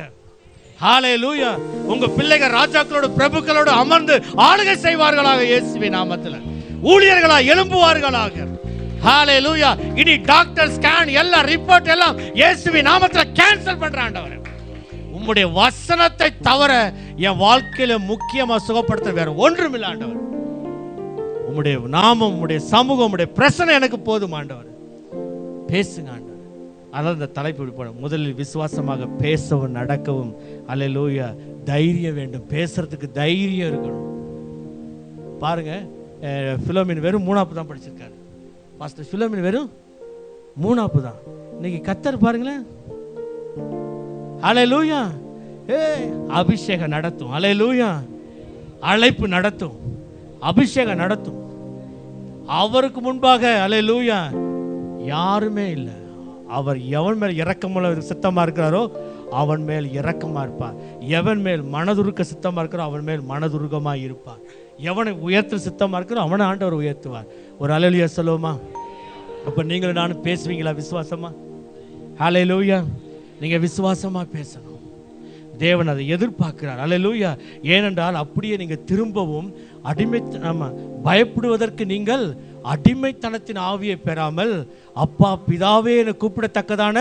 ஹல்லேலூயா. உங்க பிள்ளைகள் ராஜாக்களோட பிரபுக்களோட அமர்ந்து ஆளுகை செய்வார்களாக. இயேசுவின் நாமத்துல ஊழியர்களா எழும்புவார்களாக. ஹல்லேலூயா. இனி டாக்டர் ஸ்கேன் எல்லா ரிப்போர்ட் எல்லாம் இயேசுவின் நாமத்துல கேன்சல் பண்ற ஆண்டவரே. உம்முடைய வசனத்தை தவிர என் வாழ்க்கையில முக்கியமா சுகப்படுத்த வேற ஒன்றும் இல்லை ஆண்டவர். உம்முடைய நாமம், உம்முடைய சமூகம், உம்முடைய பிரச்சனை எனக்கு போதும் ஆண்டவர். பேசுங்க ஆண்டவர். அதான் இந்த தலைப்பு போட, முதலில் விசுவாசமாக பேசவும் நடக்கவும். அல்லேலூயா. தைரியம் வேண்டும். பேசுறதுக்கு தைரியம் இருக்கணும். பாருங்க, பிலோமின் வெறும் 3ஆப்பு தான் படிச்சிருக்காரு. பாஸ்டர் பிலோமின் வெறும் 3ஆப்பு தான். இன்னைக்கு கத்தர் பாருங்களேன். அல்லேலூயா. அபிஷேகம் நடத்தும். அல்லேலூயா. அழைப்பு நடத்தும், அபிஷேகம் நடத்தும். அவருக்கு முன்பாக அல்லேலூயா யாருமே இல்லை. அவர் எவன் மேல் இரக்கமுள்ள சித்தமா இருக்கிறாரோ அவன் மேல் இரக்கமா இருப்பார். எவன் மேல் மனதுருக்க சித்தமா இருக்கிறோ அவன் மேல் மனதுருகமா இருப்பார். எவனை உயர்த்த சித்தமா இருக்கிறோ அவனை ஆண்டவர் உயர்த்துவார். ஒரு அல்லேலூயா சொல்லுவோமா? அப்ப நீங்களும் நானும் பேசுவீங்களா விசுவாசமா? அல்லேலூயா. நீங்க விசுவாசமா பேசணும். தேவன் அதை எதிர்பார்க்கிறார். அல்லேலூயா. ஏனென்றால் அப்படியே நீங்க திரும்பவும் பயப்படுவதற்கு நீங்கள் அடிமைத்தனத்தின் ஆவியை பெறாமல் அப்பா பிதாவே என கூப்பிடத்தக்கதான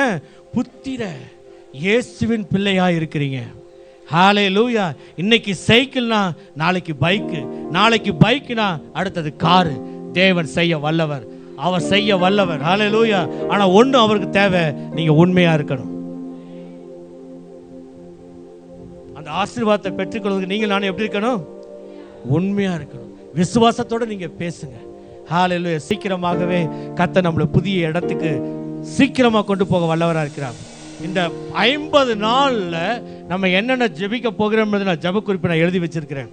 புத்திர இயேசுவின் பிள்ளையா இருக்கிறீங்க. ஹல்லேலூயா. இன்னைக்கு சைக்கிள்னா நாளைக்கு பைக்கு, நாளைக்கு பைக்குனா அடுத்தது காரு. தேவன் செய்ய வல்லவர், அவர் செய்ய வல்லவர். ஹல்லேலூயா. ஆனா ஒண்ணு அவருக்கு தேவை, நீங்க உண்மையா இருக்கணும். அந்த ஆசீர்வாதத்தை பெற்றுக்கொள்வதற்கு நீங்கள் நானும் எப்படி இருக்கணும்? உண்மையா இருக்கணும். விசுவாசத்தோட நீங்க பேசுங்க. ஹல்லேலூயா. சீக்கிரமாகவே கர்த்தர் நம்மளை புதிய இடத்துக்கு சீக்கிரமா கொண்டு போக வல்லவரா இருக்கிறார். இந்த 50 நாள்ல நம்ம என்னென்ன ஜெபிக்க போகிறோம் நான் ஜெப குறிப்பை நான் எழுதி வச்சிருக்கிறேன்.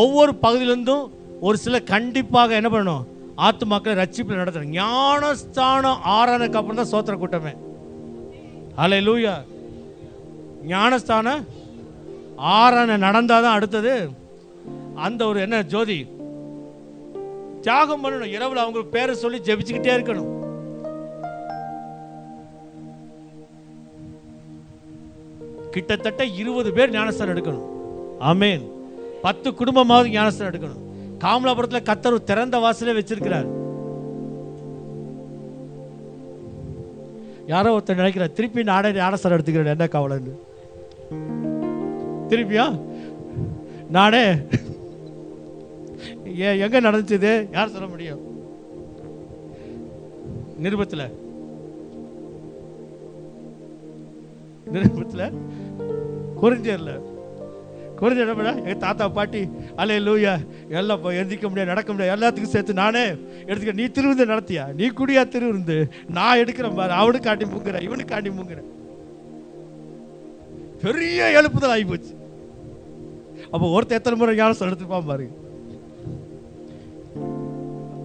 ஒவ்வொரு பகுதியிலிருந்தும் ஒரு சில கண்டிப்பாக என்ன பண்ணணும், ஆத்துமாக்களை ரட்சிப்பு நடத்தணும். ஞானஸ்தானம் ஆறானதுக்கு அப்புறம் தான் சோத்திர கூட்டமே. ஹல்லேலூயா. ஞானஸ்தானம் ஆறான நடந்தாதான் அடுத்தது அந்த ஒரு என்ன ஜோதி தியாகம் பண்ணணும். இரவுல அவங்க பேரை சொல்லி ஜெபிச்சுக்கிட்டே இருக்கணும். கிட்டத்தட்ட 20 பேர் ஞானஸ்தானம் எடுக்கணும். ஆமென். 10 குடும்பமாவது ஞானஸ்தானம் எடுக்கணும். காமலாபுரத்தில் கர்த்தர் திறந்த வாசலே வச்சிருக்கிறார். யாரோ ஒருத்தர் நினைக்கிறார் திருப்பி நானே ஞானஸ்தானம் எடுத்துக்கிறேன், என்ன கவலைன்னு. திருப்பியா நானே எங்க நடந்துச்சு யார் சொல்ல முடியும்? நிருபத்துல குறிஞ்சர்ல எங்க தாத்தா பாட்டி அல்லேலூயா எல்லாம் எந்திக்க முடியாது, நடக்க முடியாது, எல்லாத்துக்கும் சேர்த்து நானே எடுத்துக்க. நீ திருவிருந்து நடத்தியா? நீ குடியா திருவிருந்து? நான் எடுக்கிறேன் பாரு. அவனுக்கு காட்டி மூங்குறேன், இவனுக்கு காட்டி மூங்குறேன். பெரிய எழுப்புதல் ஆகி போச்சு. அப்போ ஒருத்தர் எத்தனை முறை ஞானம் எடுத்துப்பான் பாருங்க.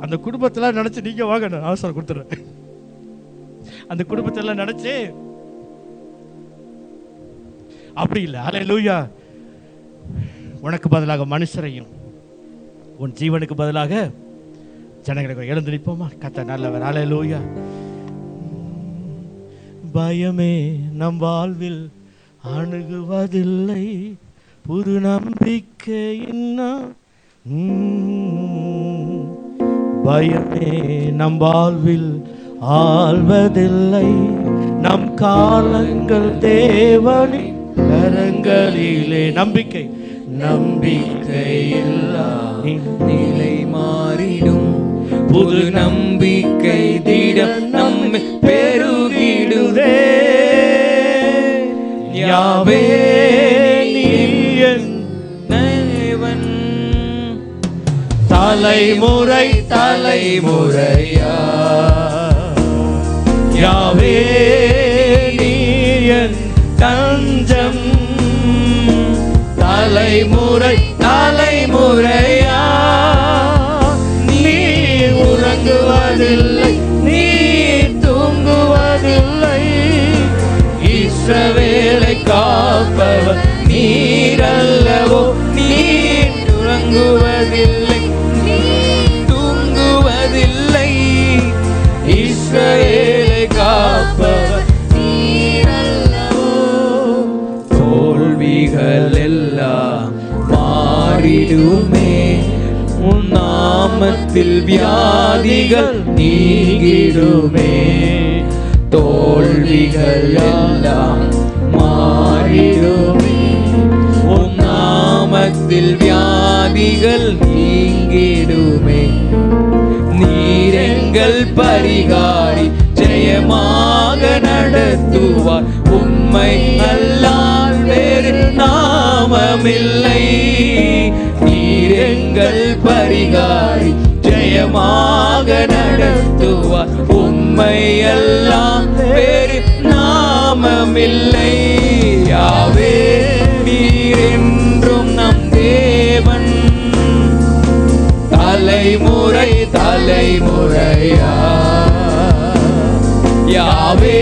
அந்த குடும்பத்தெல்லாம் நினைச்சு நீங்க வாங்க, நான் அவசரம் கொடுத்துறேன். அந்த குடும்பத்தெல்லாம் நினைச்சு அப்படி இல்லை. அல்லேலூயா. உனக்கு பதிலாக மனுஷரையும் உன் ஜீவனுக்கு பதிலாக ஜனங்களுக்கு எழுந்து நிற்போமா? கர்த்தர் நல்லவர். அல்லேலூயா. பயமே நம் வாழ்வில் அணுகுவதில்லை, புது நம்பிக்கை பயமே நம் வாழ்வில் ஆள்வதில்லை, நம் காலங்கள் தேவனின் கரங்களிலே. நம்பிக்கை நம்பிக்கையில்லா நிலை மாறிடும், புது நம்பிக்கை திடம் நம்மை பெருகிடுதே. யாவே நீ என் தேவன், முறையா நீர் உறங்குவதில்லை, நீர் தூங்குவதில்லை. இஸ்ரவேலை காப்பவர் நீர் அல்லவோ, நீர் உறங்குவதில்லை, நீர் தூங்குவதில்லை. இஸ்ரவேலை காப்பவர் நீர் அல்லவோ. தோல்விகள் எல்லாம் மாறிடுமே, உன் நாமத்தில் வியாதிகள் நீங்கிடுமே. தோல்விகள் எல்லாம் மாறிடுமே, உன் நாமத்தில் வியாதிகள் நீங்கிடுமே. நீர் எங்கள் பரிகாரி, ஜெயமாக நடத்துவார். உம்மை அல்லால் வேறு நாமமில்லை. நீர் எங்கள் பரிகாரி, ஜெயமாக நடத்துவார். உம்மை அல்லால் வேறு நாமமில்லை. யாவே நீர் என்றும் நம் தேவன், தலைமுறை தலைமுறையா. யாவே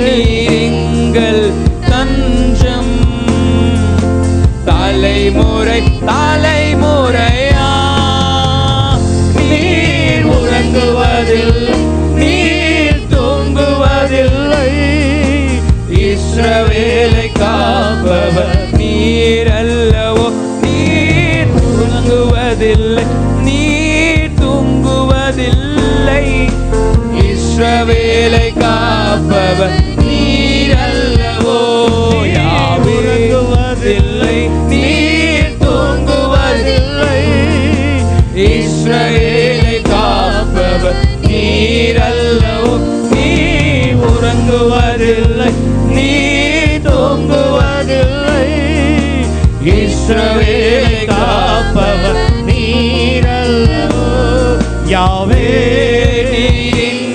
நீர் எங்கள் தஞ்சம், தலைமுறை தலைமுறையா. நீர் உறங்குவதில்லை, நீர் தூங்குவதில்லை. இஸ்ரவேலை காப்பவர் நீர் அல்லவோ, நீர் உறங்குவதில்லை, நீர் தூங்குவதில்லை. இஸ்ரவேலை காப்பவர் நீர் அல்லவோ. யாவே உறங்குவதில்லை, நீர் தூங்குவதில்லை. இஸ்ரவேலை காப்பவர் நீர் அல்லவோ, நீர் உறங்குவதில்லை, நீர் தூங்குவதில்லை. இஸ்ரவேலை காப்பவர் நீர் அல்லவோ. யாவே நீரின்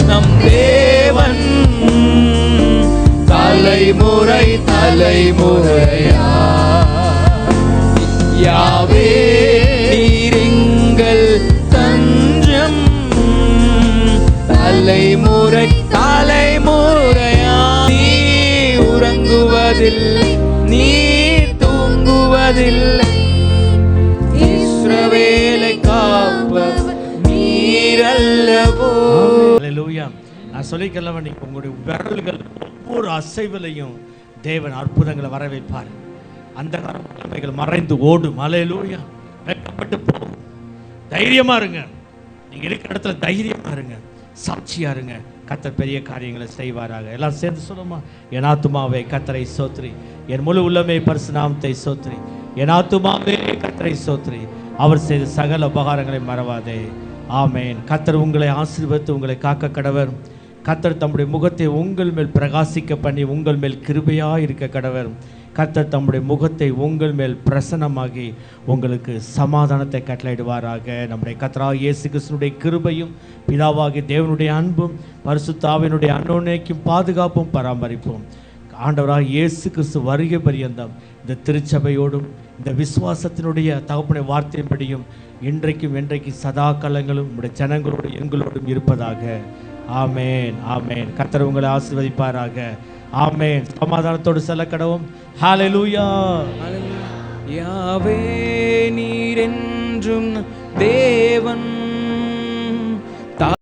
நம் தேவன், தலைமுறை தலைமுறையா. யாவே நீர் எங்கள் தஞ்சம், தலைமுறை தலைமுறையா. நீ உறங்குவதில்லை, நீர் தூங்குவதில்லை. இஸ்ரவேலை காப்பவர் நீர் அல்லவோ. அல்லேலூயா. நான் சொல்லிக்கலாம், நீங்க உங்களுடைய விரல்கள் ஒவ்வொரு அசைவிலையும் தேவன் அற்புதங்களை வர வைப்பார். அந்த காரணங்கள் மறைந்து ஓடும். அல்லேலூயா. வெட்கப்பட்டு போகும். தைரியமா இருங்க. நீங்க இருக்கிற இடத்துல தைரியமா இருங்க, சாட்சியா இருங்க. கர்த்தர் பெரிய காரியங்களை செய்வாராக. எல்லாம் சேர்ந்து சொல்லுமா? என் ஆத்துமாவே கர்த்தரை சோத்ரி, என் முழு உள்ளமே பரிசு நாமத்தை சோத்ரி. என் ஆத்துமாவே கர்த்தரை சோத்ரி, அவர் செய்த சகல உபகாரங்களை மறவாதே. ஆமேன். கர்த்தர் உங்களை ஆசீர்வதித்து உங்களை காக்க கடவர். கர்த்தர் தம்முடைய முகத்தை உங்கள் மேல் பிரகாசிக்க பண்ணி உங்கள் மேல் கிருபையாக இருக்க கடவர். கர்த்தர் தம்முடைய முகத்தை உங்கள் மேல் பிரசன்னமாகி உங்களுக்கு சமாதானத்தை கட்டளையிடுவாராக. நம்முடைய கர்த்தராகிய இயேசு கிறிஸ்துவினுடைய கிருபையும் பிதாவாகிய தேவனுடைய அன்பும் பரிசுத்த ஆவியினுடைய அன்யோன்யக்கும் பாதுகாப்பும் பராமரிப்பும் ஆண்டவராகிய இயேசு கிறிஸ்து வருகை பரியந்தம் இந்த திருச்சபையோடும் இந்த விசுவாசத்தினுடைய தகப்பனுடைய வார்த்தையின்படியும் இன்றைக்கும் என்றைக்கு சதா காலங்களும் நம்முடைய ஜனங்களோடு எங்களோடும் இருப்பதாக. ஆமேன். ஆமேன். கர்த்தர் உங்களை ஆசீர்வதிப்பாராக. ஆமேன். சமாதானத்தோடு செல்ல கடவும். ஹல்லேலூயா. யாவே நீர் என்றும் தேவன்,